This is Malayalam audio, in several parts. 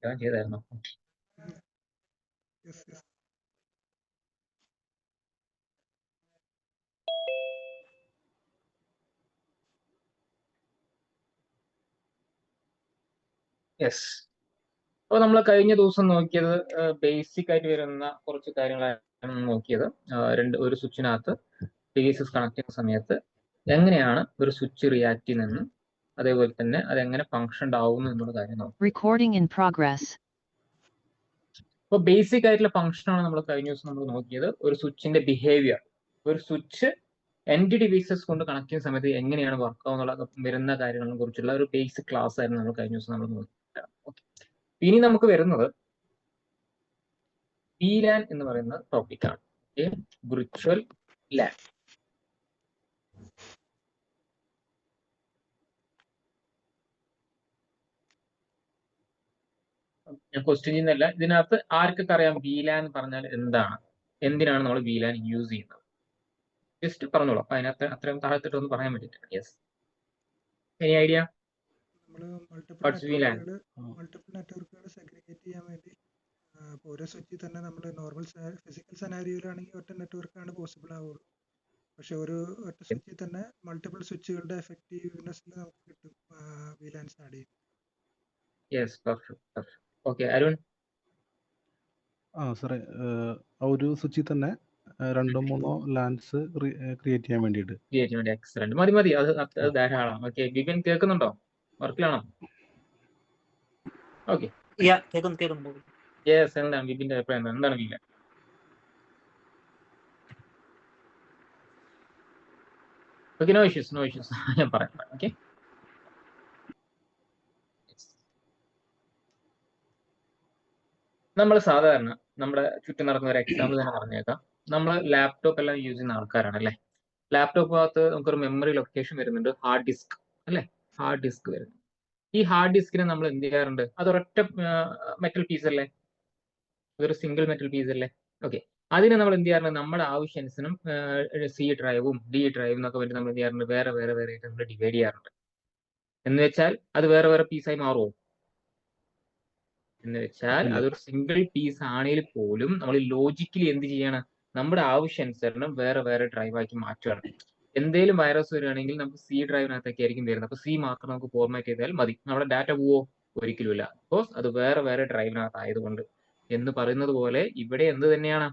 ഞാൻ ചെയ്തായിരുന്നു. Yes, yes. യെസ്. അപ്പോൾ നമ്മൾ കഴിഞ്ഞ ദിവസം നോക്കിയത് ബേസിക് ആയിട്ട് വരുന്ന കുറച്ച് കാര്യങ്ങളാണ് നോക്കിയത്. ഒരു സ്വിച്ചിനകത്ത് ഡിവൈസസ് കണക്ട് ചെയ്യുന്ന സമയത്ത് എങ്ങനെയാണ് ഒരു സ്വിച്ച് റിയാക്ട് ചെയ്യുന്നതെന്നും അതേപോലെ തന്നെ അതെങ്ങനെ ഫംഗ്ഷൻ ആവുന്നു എന്നുള്ള കാര്യം നോക്കാം. Recording in progress. അപ്പോൾ ബേസിക് ആയിട്ടുള്ള ഫംഗ്ഷനാണ് നമ്മൾ കഴിഞ്ഞ ദിവസം നമ്മൾ നോക്കിയത്. ഒരു സ്വിച്ചിന്റെ ബിഹേവിയർ, ഒരു സ്വിച്ച് എൻഡ് ഡിവൈസസ് കൊണ്ട് കണക്ട് ചെയ്യുന്ന സമയത്ത് എങ്ങനെയാണ് വർക്ക് ആവുന്നുള്ള വരുന്ന കാര്യങ്ങളെ കുറിച്ചുള്ള ഒരു ബേസിക് ക്ലാസ് ആയിരുന്നു നമ്മൾ കഴിഞ്ഞ ദിവസം നമ്മൾ നോക്കിയത്. ഓക്കെ, ഇനി നമുക്ക് വരുന്നത് VLAN എന്ന് പറയുന്ന ടോപ്പിക്കാണ്. Virtual LAN. ഞാൻ ക്വസ്റ്റ്യൻ ചെയ്യുന്നില്ല. ഇതിനകത്ത് ആർക്കൊക്കെ അറിയാം VLAN എന്ന് പറഞ്ഞാൽ എന്താണ്, എന്തിനാണ് നമ്മൾ VLAN യൂസ് ചെയ്യുന്നത്? ജസ്റ്റ് പറഞ്ഞോളൂ. അപ്പൊ അതിനകത്ത് അത്രയും താഴത്തിട്ടൊന്ന് പറയാൻ വേണ്ടിയിട്ടാണ്. Yes, any idea? മൾട്ടിപ്പിൾ നെറ്റ്വർക്കുകൾ സെഗ്രിഗേറ്റ് ചെയ്യാൻ വേണ്ടി ഓരോ സ്വിച്ചിൽ തന്നെ നമ്മൾ നോർമൽ ഫിസിക്കൽ സെനാരിയോയിലാണെങ്കിൽ ഒറ്റ നെറ്റ്വർക്കാണ് പോസിബിൾ ആവുള്ളൂ. പക്ഷെ ഒറ്റ സ്വിച്ചിൽ തന്നെ മൾട്ടിപ്പിൾ സ്വിച്ചുകളുടെ എഫക്റ്റീവ്നെസ്സിൽ നമുക്ക് കിട്ടും VLANs ആഡ് ചെയ്യും. Yes, perfect. ഓക്കെ, അരുൺ. സാറേ, ഒരു സ്വിച്ചിൽ തന്നെ രണ്ടോ മൂന്നോ ലാൻസ് ക്രിയേറ്റ് ചെയ്യാൻ വേണ്ടിയിട്ട്. എക്സലന്റ്. മതി, അത് ധാരാളം. ഓക്കെ, ബിബിൻ കേൾക്കുന്നുണ്ടോ? വർക്കിലാണോ? Okay, yes. എന്താണ് ബിബിന്റെ അഭിപ്രായം? എന്താണ് VLAN? Okay, no issues. ഞാൻ പറയാം. ഓക്കെ, നമ്മൾ സാധാരണ നമ്മുടെ ചുറ്റും നടക്കുന്ന ഒരു എക്സാമ്പിൾ തന്നെ പറഞ്ഞേക്കാം. നമ്മൾ ലാപ്ടോപ്പ് എല്ലാം യൂസ് ചെയ്യുന്ന ആൾക്കാരാണ് അല്ലേ? ലാപ്ടോപ്പിനകത്ത് നമുക്കൊരു മെമ്മറി ലൊക്കേഷൻ വരുന്നുണ്ട്, ഹാർഡ് ഡിസ്ക് അല്ലേ? ഹാർഡ് ഡിസ്ക് വരുന്നു. ഈ ഹാർഡ് ഡിസ്കിനെ നമ്മൾ എന്ത് ചെയ്യാറുണ്ട്? അതൊരൊറ്റ മെറ്റൽ പീസ് അല്ലേ? അതൊരു സിംഗിൾ മെറ്റൽ പീസ് അല്ലേ? ഓക്കെ, അതിനെ നമ്മൾ എന്ത് ചെയ്യാറുണ്ട്? നമ്മുടെ ആവശ്യാനുസരണം C ഡ്രൈവും D ഡ്രൈവും എന്നൊക്കെ വേണ്ടി നമ്മൾ എന്ത് ചെയ്യാറുണ്ട്? വേറെ ആയിട്ട് നമ്മൾ ഡിവൈഡ് ചെയ്യാറുണ്ട്. എന്ന് വെച്ചാൽ അത് വേറെ പീസായി മാറുമോ? എന്ന് വെച്ചാൽ അതൊരു സിംഗിൾ പീസ് ആണെങ്കിൽ പോലും നമ്മൾ ലോജിക്കലി എന്ത് ചെയ്യണം? നമ്മുടെ ആവശ്യാനുസരണം വേറെ ഡ്രൈവ് ആക്കി മാറ്റുകയാണ്. എന്തെങ്കിലും വൈറസ് വരികയാണെങ്കിൽ നമുക്ക് C ഡ്രൈവിനകത്തൊക്കെ ആയിരിക്കും വരുന്നത്. അപ്പൊ C മാത്രം നമുക്ക് ഫോർമാറ്റ് ചെയ്താൽ മതി. നമ്മുടെ ഡാറ്റ പോവോ? ഒരിക്കലുമില്ല. ബിക്കോസ് അത് വേറെ ഡ്രൈവിനകത്ത് ആയതുകൊണ്ട്. എന്ന് പറയുന്നത് പോലെ ഇവിടെ എന്ത് തന്നെയാണ്?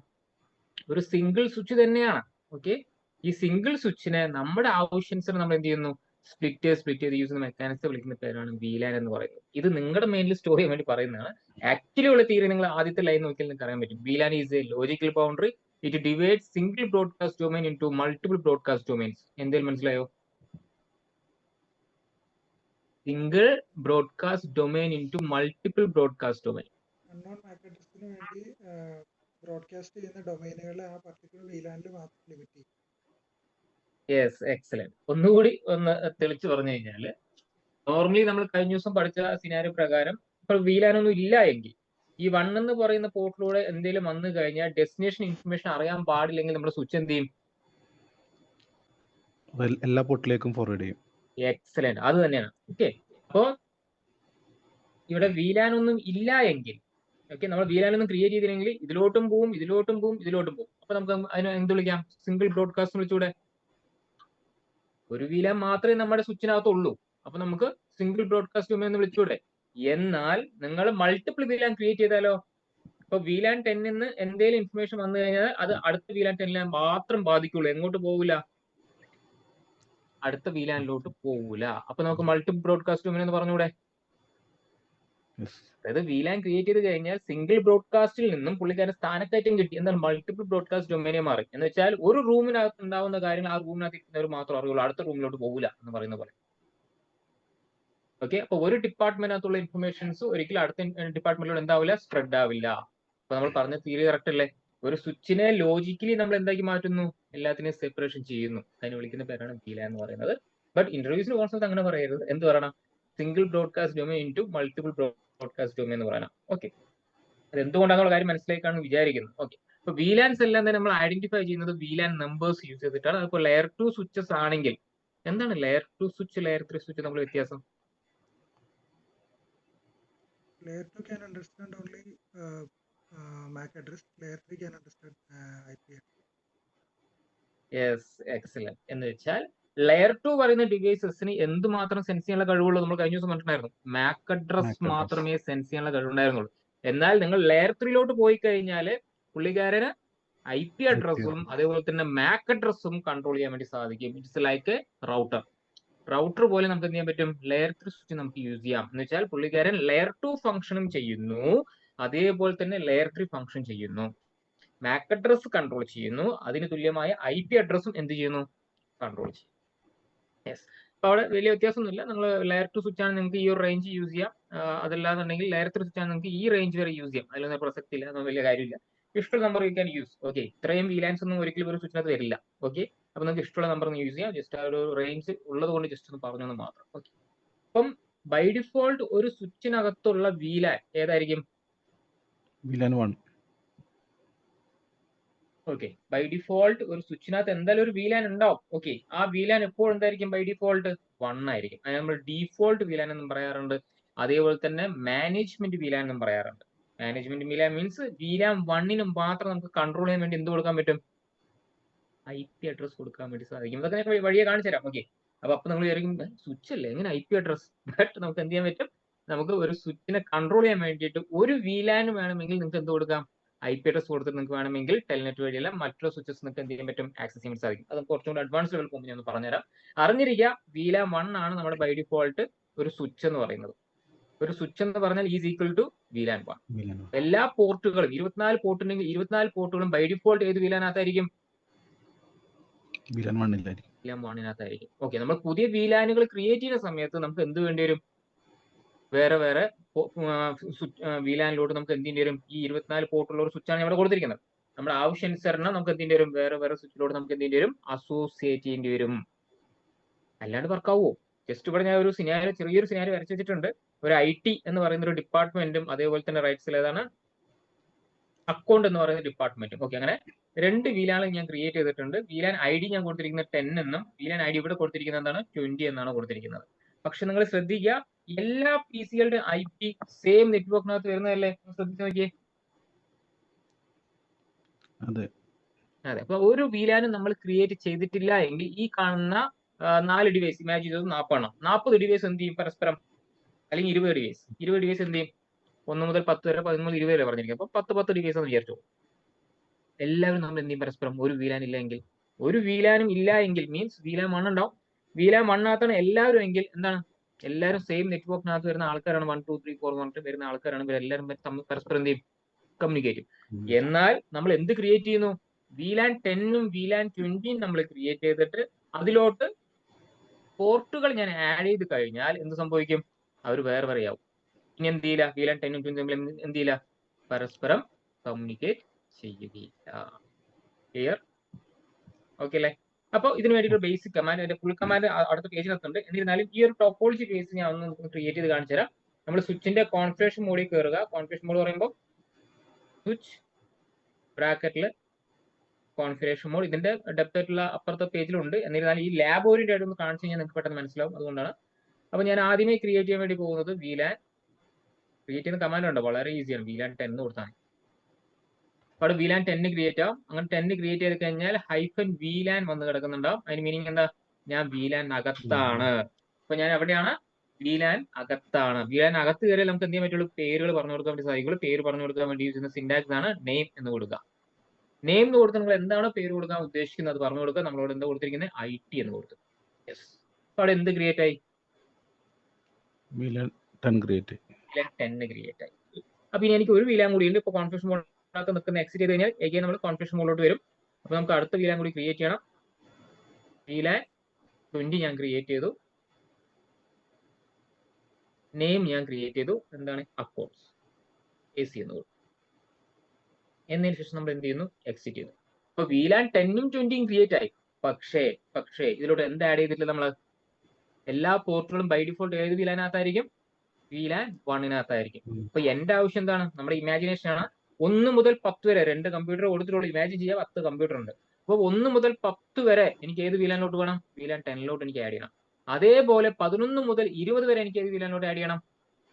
ഒരു സിംഗിൾ സ്വിച്ച് തന്നെയാണ്. ഓക്കെ, ഈ സിംഗിൾ സ്വിച്ചിനെ നമ്മുടെ ആവശ്യാനുസരണം നമ്മൾ എന്ത് ചെയ്യുന്നു? സ്പ്ലിറ്റ് ചെയ്ത് യൂസ് ചെയ്യുന്ന മെക്കാനിസം വിളിക്കുന്ന പേരാണ് VLAN എന്ന് പറയുന്നത്. ഇത് നിങ്ങളുടെ മെയിനിൽ സ്റ്റോർ ചെയ്യാൻ വേണ്ടി പറയുന്നതാണ്. ആക്ച്വലി ഉള്ള തീയറി നിങ്ങൾ ആദ്യത്തെ ലൈൻ നോക്കിയാൽ നിങ്ങൾക്ക് അറിയാൻ പറ്റും. VLAN is a logical boundary. It divides single broadcast domain into multiple broadcast domains. എന്തെങ്കിലും മനസ്സിലായോ? Single broadcast domain into multiple broadcast domain. Unknown mac അഡ്രസ്സിന് വേണ്ടി ബ്രോഡ്കാസ്റ്റ് ചെയ്യുന്ന ഡൊമൈനുകളെ ആ പർട്ടിക്കുലർ VLANൽ മാത്രം ലിമിറ്റ് ചെയ്യും. Yes, excellent. ഒന്നുകൂടി തെളിച്ചു പറഞ്ഞു കഴിഞ്ഞാല്, നോർമലി നമ്മൾ കഴിഞ്ഞ ദിവസം പഠിച്ച സിനാരിയോ പ്രകാരം ഇപ്പോൾ VLAN ഒന്നും ഇല്ല എങ്കിൽ ഈ 1 എന്ന് പറയുന്ന പോർട്ടിലൂടെ എന്തെങ്കിലും വന്നു കഴിഞ്ഞാൽ ഡെസ്റ്റിനേഷൻ ഇൻഫർമേഷൻ അറിയാൻ പാടില്ലെങ്കിൽ നമ്മുടെ സ്വിച്ച് എന്ത് ചെയ്യും? എല്ലാ പോർട്ടിലേക്കും ഫോർവേഡ് ചെയ്യും. എക്സലന്റ്, അത് തന്നെയാണ്. ഓക്കെ, അപ്പോ ഇവിടെ VLAN ഒന്നും ഇല്ല എങ്കിൽ, ഓക്കെ, നമ്മൾ VLAN ഒന്നും ക്രിയേറ്റ് ചെയ്തില്ലെങ്കിൽ ഇതിലോട്ടും പോവും. അപ്പൊ നമുക്ക് അതിനെ എന്ത് വിളിക്കാം? സിംഗിൾ ബ്രോഡ്കാസ്റ്റ് വിളിച്ചൂടെ? ഒരു VLAN മാത്രമേ നമ്മുടെ സ്വിച്ചിനകത്തുള്ളൂ. അപ്പൊ നമുക്ക് സിംഗിൾ ബ്രോഡ്കാസ്റ്റ് ഡൊമൈൻ എന്ന് വിളിച്ചൂടെ? എന്നാൽ നിങ്ങൾ മൾട്ടിപ്പിൾ VLAN ക്രിയേറ്റ് ചെയ്താലോ? ഇപ്പൊ VLAN 10 നിന്ന് എന്തെങ്കിലും ഇൻഫർമേഷൻ വന്നു കഴിഞ്ഞാൽ അത് അടുത്ത VLAN 10 മാത്രം ബാധിക്കുള്ളൂ. എങ്ങോട്ട് പോകില്ല? അടുത്ത VLANലോട്ട് പോകൂല. അപ്പൊ നമുക്ക് മൾട്ടിപ്പിൾ ബ്രോഡ്കാസ്റ്റ് ഡൊമൈൻ എന്ന് പറഞ്ഞൂടെ? അതായത് VLAN ക്രിയേറ്റ് ചെയ്ത് കഴിഞ്ഞാൽ സിംഗിൾ ബ്രോഡ്കാസ്റ്റിൽ നിന്നും പുള്ളിക്കാരൻ സ്ഥാനക്കയറ്റം കിട്ടി. എന്നാൽ മൾട്ടിപ്പിൾ ബ്രോഡ്കാസ്റ്റ് ഡൊമൈനെ മാറി. എന്ന് വെച്ചാൽ ഒരു റൂമിനകത്ത് ഉണ്ടാവുന്ന കാര്യങ്ങൾ ആ റൂമിനകത്ത് ഇരിക്കുന്നവർ മാത്രം അറിയുള്ളൂ, അടുത്ത റൂമിലോട്ട് പോകില്ല എന്ന് പറയുന്ന പോലെ. ഓക്കെ, അപ്പൊ ഒരു ഡിപ്പാർട്ട്മെന്റിനകത്തുള്ള ഇൻഫർമേഷൻസ് ഒരിക്കലും അടുത്ത ഡിപ്പാർട്ട്മെന്റിലൂടെ എന്താവില്ല? സ്പ്രെഡ് ആവില്ല. അപ്പൊ നമ്മൾ പറഞ്ഞ തിയറി കറക്റ്റ് അല്ലേ? ഒരു സ്വിച്ചിനെ ലോജിക്കലി നമ്മൾ എന്താക്കി മാറ്റുന്നു? എല്ലാത്തിനെയും സെപ്പറേഷൻ ചെയ്യുന്നു. അതിനെ വിളിക്കുന്ന പേരാണ് VLAN എന്ന് പറയുന്നത്. ബട്ട് ഇന്റർവ്യൂസിന് കോൺസെപ്റ്റ് അങ്ങനെ പറയരുത്. എന്ത് പറയണം? Single broadcast domain into multiple broadcast domain എന്ന് പറയണം. ഓക്കെ, അത് എന്തുകൊണ്ടാണെന്നുള്ള കാര്യം മനസ്സിലാക്കാണ് വിചാരിക്കുന്നത്. ഓക്കെ, അപ്പൊ VLANs എല്ലാം തന്നെ നമ്മൾ ഐഡന്റിഫൈ ചെയ്യുന്നത് VLAN നമ്പേഴ്സ് യൂസ് ചെയ്തിട്ടാണ്. അതിപ്പോൾ ലെയർ 2 സ്വിച്ചസ് ആണെങ്കിൽ എന്താണ് ലെയർ 2 സ്വിച്ച്, ലെയർ 3 സ്വിച്ച് നമ്മൾ വ്യത്യാസം? layer 2 can understand only MAC address. Layer 3 can understand IP address. Yes, excellent. എന്ന് വെച്ചാൽ ലെയർ 2 പറയുന്ന ഡിവൈസസിന് എന്തുമാത്രം സെൻസ് ചെയ്യാനുള്ള കഴിവുള്ളൂ നമ്മൾ കഴിഞ്ഞ ദിവസം പറഞ്ഞിട്ടുണ്ടായിരുന്നു. Mac address MAC address. മാത്രമേ സെൻസ് ചെയ്യാനുള്ള കഴിവുണ്ടായിരുന്നുള്ളൂ. എന്നാൽ നിങ്ങൾ ലെയർ 3 പോയി കഴിഞ്ഞാൽ പുള്ളിക്കാരന് IP അഡ്രസ്സും അതേപോലെ തന്നെ മാക് അഡ്രസ്സും കൺട്രോൾ ചെയ്യാൻ വേണ്ടി സാധിക്കും. It's like router. റൗട്ടർ പോലെ നമുക്ക് എന്ത് ചെയ്യാൻ പറ്റും? ലെയർ 3 സ്വിച്ച് നമുക്ക് യൂസ് ചെയ്യാം. എന്ന് വെച്ചാൽ പുള്ളിക്കാരൻ ലെയർ 2 ഫംഗ്ഷനും ചെയ്യുന്നു, അതേപോലെ തന്നെ ലെയർ 3 ഫംഗ്ഷൻ ചെയ്യുന്നു. മാക് അഡ്രസ് കൺട്രോൾ ചെയ്യുന്നു, അതിന് തുല്യമായ IP അഡ്രസ്സും എന്ത് ചെയ്യുന്നു? കൺട്രോൾ ചെയ്യും. യെസ്. അപ്പൊ അവിടെ വലിയ വ്യത്യാസമൊന്നുമില്ല. നിങ്ങൾ ലെയർ 2 സ്വിച്ച് ആണ് നിങ്ങൾക്ക് ഈ ഒരു റേഞ്ച് യൂസ് ചെയ്യാം. അതല്ലാന്നുണ്ടെങ്കിൽ ലെയർ 3 സ്വിച്ച് ആണ് നിങ്ങൾക്ക് ഈ റേഞ്ച് വരെ യൂസ് ചെയ്യാം. അതിലൊന്നും പ്രസക്തി ഇല്ല, അതൊന്നും വലിയ കാര്യമില്ല. ഇഷ്ടമുള്ള number U can use. Okay, ഇത്രയും VLANs ഒന്നും ഒരിക്കലും ഒരു സ്വിച്ചിനകത്ത് വരില്ല. ഓക്കെ, അപ്പൊ നിങ്ങൾക്ക് ഇഷ്ടമുള്ള നമ്പർ യൂസ് ചെയ്യാം. ജസ്റ്റ് ആ ഒരു റേഞ്ച് ഉള്ളത് കൊണ്ട് ജസ്റ്റ് ഒന്ന് പറഞ്ഞെന്ന് മാത്രം. ഓക്കെ, അപ്പം ബൈ ഡിഫോൾട്ട് ഒരു സ്വിച്ചിനകത്തുള്ള VLAN ഏതായിരിക്കും? VLAN 1. ഓക്കെ, ബൈ ഡിഫോൾട്ട് ഒരു സ്വിച്ചിനകത്ത് എന്തായാലും ഒരു VLAN ഉണ്ടാവും. ഓക്കെ, ആ VLAN എപ്പോഴും എന്തായിരിക്കും? ബൈ ഡിഫോൾട്ട് 1 ആയിരിക്കും. അത് നമ്മൾ ഡീഫോൾട്ട് VLAN എന്നും പറയാറുണ്ട്. അതേപോലെ തന്നെ മാനേജ്മെന്റ് VLAN എന്നും പറയാറുണ്ട്. മാനേജ്മെന്റ് VLAN മീൻസ് VLAN 1 മാത്രം നമുക്ക് കൺട്രോൾ ചെയ്യാൻ വേണ്ടി എന്ത് കൊടുക്കാൻ പറ്റും? IP അഡ്രസ് കൊടുക്കാൻ വേണ്ടി സാധിക്കും. അതൊക്കെ ഞാൻ വഴിയെ കാണിച്ചു തരാം. ഓക്കെ, അപ്പൊ നിങ്ങൾ വിചാരിക്കും സ്വിച്ച് അല്ലേ, എങ്ങനെ IP അഡ്രസ്? ബട്ട് നമുക്ക് എന്ത് ചെയ്യാൻ പറ്റും? നമുക്ക് ഒരു സ്വിച്ചിനെ കൺട്രോൾ ചെയ്യാൻ വേണ്ടിയിട്ട് ഒരു VLAN വേണമെങ്കിൽ നിങ്ങൾക്ക് എന്ത് കൊടുക്കാം? IP അഡ്രസ് കൊടുത്തിട്ട് നിങ്ങൾക്ക് വേണമെങ്കിൽ ടെൽനെറ്റ് വഴിയല്ല മറ്റുള്ള സ്വിച്ചസ് നിങ്ങൾക്ക് എന്ത് ചെയ്യാൻ പറ്റും? ആക്സസ് ചെയ്യാൻ സാധിക്കും. അത് കുറച്ചും കൂടി അഡ്വാൻസ് ലെവൽ പോകുമ്പോൾ ഞാൻ പറഞ്ഞുതരാം. അറിഞ്ഞിരിക്കുക, VLAN 1 ആണ് നമ്മുടെ ബൈ ഡിഫോൾട്ട് ഒരു സ്വിച്ച് എന്ന് പറയുന്നത്. ഒരു സ്വിച്ച് എന്ന് പറഞ്ഞാൽ ഈസ് ഈക്വൽ ടു VLAN 1. എല്ലാ പോർട്ടുകളും 24 പോർട്ട് ഉണ്ടെങ്കിൽ 24 പോർട്ടുകളും ബൈ ഡിഫോൾട്ട് ഏത് VLAN-അകത്തായിരിക്കും? VLAN 1-ലായിരിക്കും. VLAN 1-നകത്തായിരിക്കും. ഓക്കെ, നമ്മൾ പുതിയ VLAN-കൾ ക്രിയേറ്റ് ചെയ്യുന്ന സമയത്ത് നമുക്ക് എന്ത് വേണ്ടി വരും? വേറെ വേറെ VLAN-ലോട്ട് നമുക്ക് എന്ത് ചെയ്യേണ്ടി വരും? ഈ 24 പോർട്ടുള്ള ഒരു സ്വിച്ചാണ് ഇവിടെ കൊടുത്തിരിക്കുന്നത്. നമ്മുടെ ആവശ്യാനുസരണം നമുക്ക് എന്ത് ചെയ്യേണ്ടി വരും? വേറെ വേറെ സ്വിച്ചിലോട്ട് നമുക്ക് എന്ത് ചെയ്യേണ്ടി വരും? അസോസിയേറ്റ് ചെയ്യേണ്ടി വരും. അല്ലാണ്ട് വർക്കാവോ? ജസ്റ്റ് ഇവിടെ ഞാൻ ഒരു സിനാരിയോ, ചെറിയൊരു സിനാരിയോ വരച്ചു വെച്ചിട്ടുണ്ട്. ഒരു IT എന്ന് പറയുന്ന ഒരു ഡിപ്പാർട്ട്മെന്റും അതേപോലെ തന്നെ റൈറ്റ്സിൽ ഏതാണ് അക്കൗണ്ട് എന്ന് പറയുന്ന ഡിപ്പാർട്ട്മെന്റും. ഓക്കെ, അങ്ങനെ 2 VLAN ഞാൻ ക്രിയേറ്റ് ചെയ്തിട്ടുണ്ട്. VLAN ID ഞാൻ കൊടുത്തിരിക്കുന്നത് 10 എന്നും VLAN ID ഇവിടെ കൊടുത്തിരിക്കുന്നത് എന്താണ്? 20 എന്നാണ് കൊടുത്തിരിക്കുന്നത്. പക്ഷെ നിങ്ങൾ ശ്രദ്ധിക്കുക, എല്ലാ PC-കളുടെ IP സെയിം നെറ്റ്വർക്കിനകത്ത് വരുന്നതല്ലേ? ശ്രദ്ധിച്ചു നോക്കിയേ. അതെ. അതെ, അപ്പൊ ഒരു VLAN നമ്മൾ ക്രിയേറ്റ് ചെയ്തിട്ടില്ല എങ്കിൽ ഈ കാണുന്ന 4 ഡിവൈസ് ഇമാജിൻ ചെയ്തത് 40 ഡിവൈസ് എന്ത് ചെയ്യും പരസ്പരം? അല്ലെങ്കിൽ 20 ഡിവൈസ് എന്ത് ചെയ്യും? 1 മുതൽ 10 വരെ, 11 മുതൽ 20 വരെ പറഞ്ഞിരിക്കും. അപ്പൊ 10 ഡിവൈസ് എന്ന് വിചാരിച്ചു. എല്ലാവരും നമ്മൾ എന്ത് ചെയ്യും പരസ്പരം? ഒരു VLAN ഇല്ല എങ്കിൽ, ഒരു VLAN-ഉം ഇല്ല എങ്കിൽ മീൻസ് VLAN 1 ഉണ്ടാവും. VLAN 1-നകത്താണ് എല്ലാവരും എങ്കിൽ എന്താണ്? എല്ലാവരും സെയിം നെറ്റ്വർക്കിനകത്ത് വരുന്ന ആൾക്കാരാണ്. 1 2 3 4 പറഞ്ഞിട്ട് വരുന്ന ആൾക്കാരാണ്. ഇവരെല്ലാവരും തമ്മിൽ പരസ്പരം എന്ത് ചെയ്യും? കമ്മ്യൂണിക്കേറ്റ് ചെയ്യും. എന്നാൽ നമ്മൾ എന്ത് ക്രിയേറ്റ് ചെയ്യുന്നു? VLAN 10-ഉം VLAN 20-ഉം നമ്മൾ ക്രിയേറ്റ് ചെയ്തിട്ട് അതിലോട്ട് പോർട്ടുകൾ ഞാൻ ആഡ് ചെയ്ത് കഴിഞ്ഞാൽ എന്ത് സംഭവിക്കും? അവർ വേറെ വേറെ ആവും. ഇനി എന്ത് ചെയ്യില്ല? VLAN 10-ഉം 20-ഉം തമ്മിൽ എന്ത് ചെയ്യില്ല? പരസ്പരം കമ്മ്യൂണിക്കേറ്റ് ചെയ്യുകയില്ല. ക്ലിയർ? ഓക്കെ അല്ലേ? അപ്പോൾ ഇതിന് വേണ്ടിയിട്ട് ബേസിക് കമാൻഡ്, അതിന്റെ ഫുൾ കമാൻഡ് അടുത്ത പേജിനകത്തുണ്ട്. എന്നിരുന്നാലും ഈ ഒരു ടോപ്പോളജി ബേസ് ഞാൻ ഒന്ന് ക്രിയേറ്റ് ചെയ്ത് കാണിച്ചു തരാം. നമ്മൾ സ്വിച്ചിന്റെ കോൺഫിഗറേഷൻ മോഡിൽ കയറുക. കോൺഫിഗറേഷൻ മോഡ് പറയുമ്പോൾ സ്വിച്ച് ബ്രാക്കറ്റിൽ കോൺഫിഗറേഷൻ മോഡ്, ഇതിന്റെ ഡെപ്ത് ആയിട്ടുള്ള അപ്പുറത്തെ പേജിലുണ്ട്. എന്നിരുന്നാലും ഈ ലാബ് ഓറിയന്റഡ് ആയിട്ട് ഒന്ന് കാണിച്ചു കഴിഞ്ഞാൽ നിങ്ങൾക്ക് പെട്ടെന്ന് മനസ്സിലാവും. അതുകൊണ്ടാണ്. അപ്പൊ ഞാൻ ആദ്യമേ ക്രിയേറ്റ് ചെയ്യാൻ വേണ്ടി പോകുന്നത് VLAN ക്രിയേറ്റ് ചെയ്യുന്ന കമാൻഡ് ഉണ്ട്, വളരെ ഈസിയാണ്. VLAN 10 എന്ന് കൊടുത്താൽ അവിടെ VLAN 10 ക്രിയേറ്റ് ആവും. അങ്ങനെ 10 ക്രിയേറ്റ് ചെയ്ത് കഴിഞ്ഞാൽ -VLAN വന്ന് കിടക്കുന്നുണ്ടാവും. അതിന് മീനിങ് എന്താ? ഞാൻ VLAN അകത്താണ്. അപ്പൊ ഞാൻ എവിടെയാണ്? VLAN അകത്താണ്. VLAN അകത്ത് കയറിയാൽ നമുക്ക് എന്ത് ചെയ്യാൻ പറ്റുള്ളൂ? പേരുകൾ പറഞ്ഞു കൊടുക്കാൻ വേണ്ടി സാധിക്കുള്ളൂ. പേര് പറഞ്ഞു കൊടുക്കാൻ വേണ്ടി യൂസ് ചെയ്യുന്ന സിന്റാക്സ് ആണ് നെയിം എന്ന് കൊടുക്കുക. നെയിം എന്ന് കൊടുത്ത് നിങ്ങൾ എന്താണോ പേര് കൊടുക്കാൻ ഉദ്ദേശിക്കുന്നത് അത് പറഞ്ഞു കൊടുക്കുക. നമ്മളോട് എന്താ കൊടുത്തിരിക്കുന്നത്? IT എന്ന് കൊടുത്തു. യെസ്. അപ്പൊ അവിടെ എന്ത് ക്രിയേറ്റ് ആയി? VLAN 10 ക്രിയേറ്റ് ആയി. VLAN 10 ക്രിയേറ്റ് ആയി. അപ്പൊ ഇനി എനിക്ക് ഒരു VLAN കൂടി ഉണ്ട്. ഇപ്പൊ കോൺഫിഗറേഷൻ മോഡിനകത്ത് നിൽക്കുന്ന എക്സിറ്റ് ചെയ്ത് കഴിഞ്ഞാൽ എഗെയിൻ നമ്മൾ കോൺഫിഗറേഷൻ മോഡിലോട്ട് വരും. അപ്പൊ നമുക്ക് അടുത്ത VLAN കൂടി ക്രിയേറ്റ് ചെയ്യണം. VLAN 20 ഞാൻ ക്രിയേറ്റ് ചെയ്തു. നെയിം ഞാൻ ക്രിയേറ്റ് ചെയ്തു. എന്താണ്? അക്കൗണ്ട്സ് AC എന്ന് കൊടുത്തു. എന്നതിന് ശേഷം നമ്മൾ എന്ത് ചെയ്യുന്നു? എക്സിറ്റ് ചെയ്യുന്നു. അപ്പൊ VLAN 10-ഉം 20-ഉം ക്രിയേറ്റ് ആയി. പക്ഷേ ഇതിലോട്ട് എന്ത് ആഡ് ചെയ്തിട്ടില്ല നമ്മൾ? എല്ലാ പോർട്ടുകളും ബൈ ഡിഫോൾട്ട് ഏത് VLAN-നകത്തായിരിക്കും? VLAN 1-നകത്തായിരിക്കും. അപ്പൊ എന്റെ ആവശ്യം എന്താണ്? നമ്മുടെ ഇമാജിനേഷൻ ആണ്. 1 മുതൽ 10 വരെ 2 കമ്പ്യൂട്ടർ കൊടുത്തിട്ടുള്ളൂ. ഇമാജിൻ ചെയ്യാം 10 കമ്പ്യൂട്ടർ ഉണ്ട്. അപ്പൊ 1 മുതൽ 10 വരെ എനിക്ക് ഏത് VLAN-ലോട്ട് വേണം? VLAN 10-ലോട്ട് എനിക്ക് ആഡ് ചെയ്യണം. അതേപോലെ 11 മുതൽ 20 വരെ എനിക്ക് ഏത് VLAN-ലോട്ട് ആഡ് ചെയ്യണം?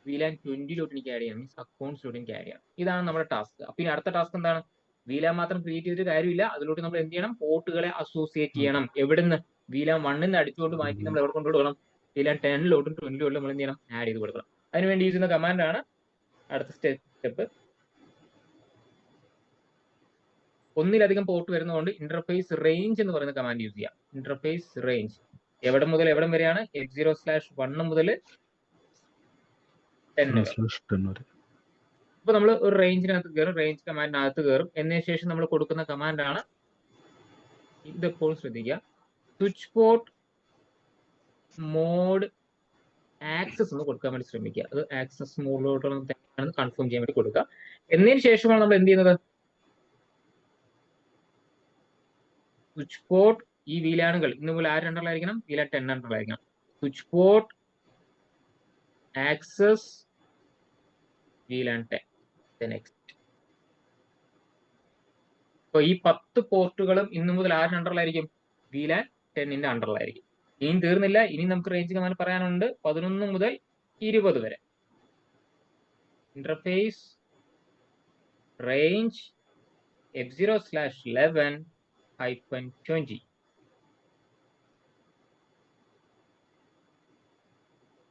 VLAN 20 എനിക്ക് ആഡ് ചെയ്യണം, മീൻസ് അക്കൗണ്ട്സിലോട്ട് എനിക്ക് ആഡ് ചെയ്യണം. ഇതാണ് നമ്മുടെ ടാസ്ക്. അപ്പൊ ഇനി അടുത്ത ടാസ്ക് എന്താണ്? VLAN മാത്രം ക്രിയേറ്റ് ചെയ്തിട്ട് കാര്യമില്ല, അതിലോട്ട് നമ്മൾ എന്ത് ചെയ്യണം? പോർട്ടുകളെ അസോസിയേറ്റ് ചെയ്യണം. എവിടുന്ന്? VLAN 1 അടിച്ചുകൊണ്ട് മാറ്റി നമ്മൾ എവിടെ കൊണ്ടുകൊടുക്കണം? VLAN 10 20 നമ്മൾ എന്ത് ചെയ്യണം? ആഡ് ചെയ്ത് കൊടുക്കണം. അതിനുവേണ്ടി യൂസ് ചെയ്യുന്ന കമാൻഡാണ് അടുത്ത സ്റ്റെപ്പ്. ഒന്നിലധികം പോർട്ട് വരുന്നതുകൊണ്ട് ഇന്റർഫേസ് റേഞ്ച് എന്ന് പറയുന്ന കമാൻഡ് യൂസ് ചെയ്യാം. ഇന്റർഫേസ് റേഞ്ച് എവിടെ മുതൽ എവിടം വരെയാണ്? F0/1 മുതൽ 10 വരെ. അപ്പൊ നമ്മൾ ഒരു റേഞ്ചിനകത്ത് കയറും, റേഞ്ച് കമാൻഡിനകത്ത് കയറും. എന്നതിന് ശേഷം നമ്മൾ കൊടുക്കുന്ന കമാൻഡാണ്, ഇതെപ്പോഴും ശ്രദ്ധിക്കുക, സ്വിച്ച് പോർട്ട് മോഡ് ആക്സസ് എന്ന് കൊടുക്കാൻ വേണ്ടി ശ്രമിക്കുക. അത് ആക്സസ് മോഡിലോട്ടുള്ള തന്നെയാണെന്ന് കൺഫേം ചെയ്യാൻ വേണ്ടി കൊടുക്കുക. എന്നതിന് ശേഷമാണ് നമ്മൾ എന്ത് ചെയ്യുന്നത്? സ്വിച്ച് പോർട്ട് ഈ VLANകൾ ഇന്നുപോലെ ആര് അണ്ടറിലായിരിക്കണം? VLAN 10 അണ്ടറിലായിരിക്കണം. Switch port access VLAN 10 exit. അപ്പൊ ഈ 10 പോർട്ടുകളും ഇന്നു മുതൽ ആരുടെ അണ്ടറിലായിരിക്കും? VLAN 10 അണ്ടറിലായിരിക്കും. ഇനിയും തീർന്നില്ല, ഇനി നമുക്ക് റേഞ്ച് കമാൻഡ് പറയാനുണ്ട് 11 മുതൽ 20 വരെ. Interface range F0/11-20.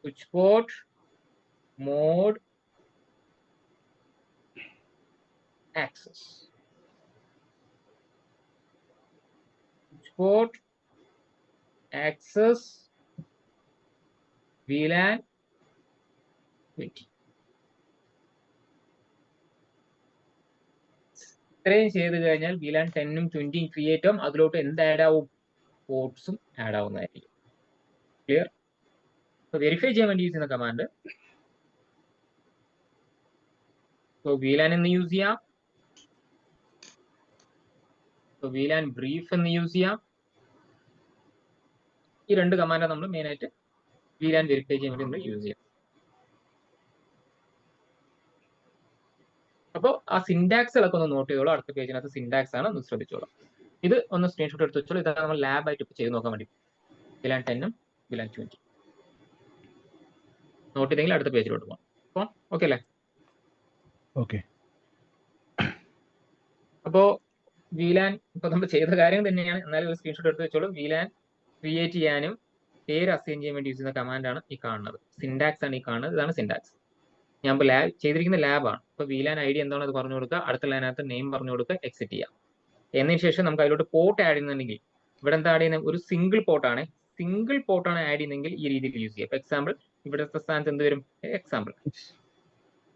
Switch port mode access. Switch port access VLAN 20. ഇത്രയും ചെയ്ത് കഴിഞ്ഞാൽ VLAN 10 20 ക്രിയേറ്റ് ആവും. അതിലോട്ട് എന്ത് ആഡ് ആവും? പോർട്ട്സും ആഡ് ആവുന്നതായിരിക്കും. ക്ലിയർ? വെരിഫൈ ചെയ്യാൻ വേണ്ടി യൂസ് ചെയ്യുന്ന കമാൻഡ് VLAN എന്ന് യൂസ് ചെയ്യാം, VLAN ബ്രീഫ് എന്ന് യൂസ് ചെയ്യാം. ഈ രണ്ട് കമാൻഡാണ് നമ്മൾ മെയിൻ ആയിട്ട് VLAN വെരിഫൈ ചെയ്യാൻ വേണ്ടി നമ്മൾ യൂസ് ചെയ്യാം. അപ്പോൾ ആ സിൻടാക്സുകളൊക്കെ ഒന്ന് നോട്ട് ചെയ്തോളൂ. അടുത്ത പേജിനകത്ത് സിൻടാക്സ് ആണ്, ഒന്ന് ശ്രദ്ധിച്ചോളൂ. ഇത് ഒന്ന് സ്ക്രീൻഷോട്ട് എടുത്ത് വെച്ചോളൂ. ഇതാണ് നമ്മൾ ലാബായിട്ട് ഇപ്പോൾ ചെയ്ത് നോക്കാൻ വേണ്ടി VLAN 10 VLAN 20 നോട്ട് ചെയ്തെങ്കിൽ അടുത്ത പേജിലോട്ട് പോകാം. അപ്പോൾ ഓക്കെ അല്ലേ? ഓക്കെ. അപ്പോൾ VLAN ഇപ്പൊ നമ്മൾ ചെയ്ത കാര്യം തന്നെയാണ്, എന്നാലും ഒരു സ്ക്രീൻഷോട്ട് എടുത്ത് വെച്ചോളൂ. VLAN ക്രിയേറ്റ് ചെയ്യാനും പേര് അസൈൻ ചെയ്യാൻ വേണ്ടി യൂസ് ചെയ്യുന്ന കമാൻഡാണ് ഈ കാണുന്നത്. സിൻടാക്സ് ആണ് ഈ കാണുന്നത്. ഇതാണ് സിൻടാക്സ്. ഞാൻ ഇപ്പോൾ ചെയ്തിരിക്കുന്ന ലാബാണ്. ഇപ്പോൾ VLAN ID എന്താണോ അത് പറഞ്ഞു കൊടുക്കുക, അടുത്ത ലൈനകത്ത് നെയിം പറഞ്ഞു കൊടുക്കുക, എക്സിറ്റ് ചെയ്യാം. എന്നതിന് ശേഷം നമുക്ക് അതിലോട്ട് പോർട്ട് ആഡ് ചെയ്യുന്നുണ്ടെങ്കിൽ ഇവിടെ എന്താ ആഡ് ചെയ്യുന്നത്? ഒരു സിംഗിൾ പോർട്ടാണ് ആഡ് ചെയ്യുന്നതെങ്കിൽ ഈ രീതിയിൽ യൂസ് ചെയ്യാം. ഫോർ എക്സാമ്പിൾ ഇവിടുത്തെ സ്ഥാനത്ത് എന്ത് വരും? എക്സാമ്പിൾ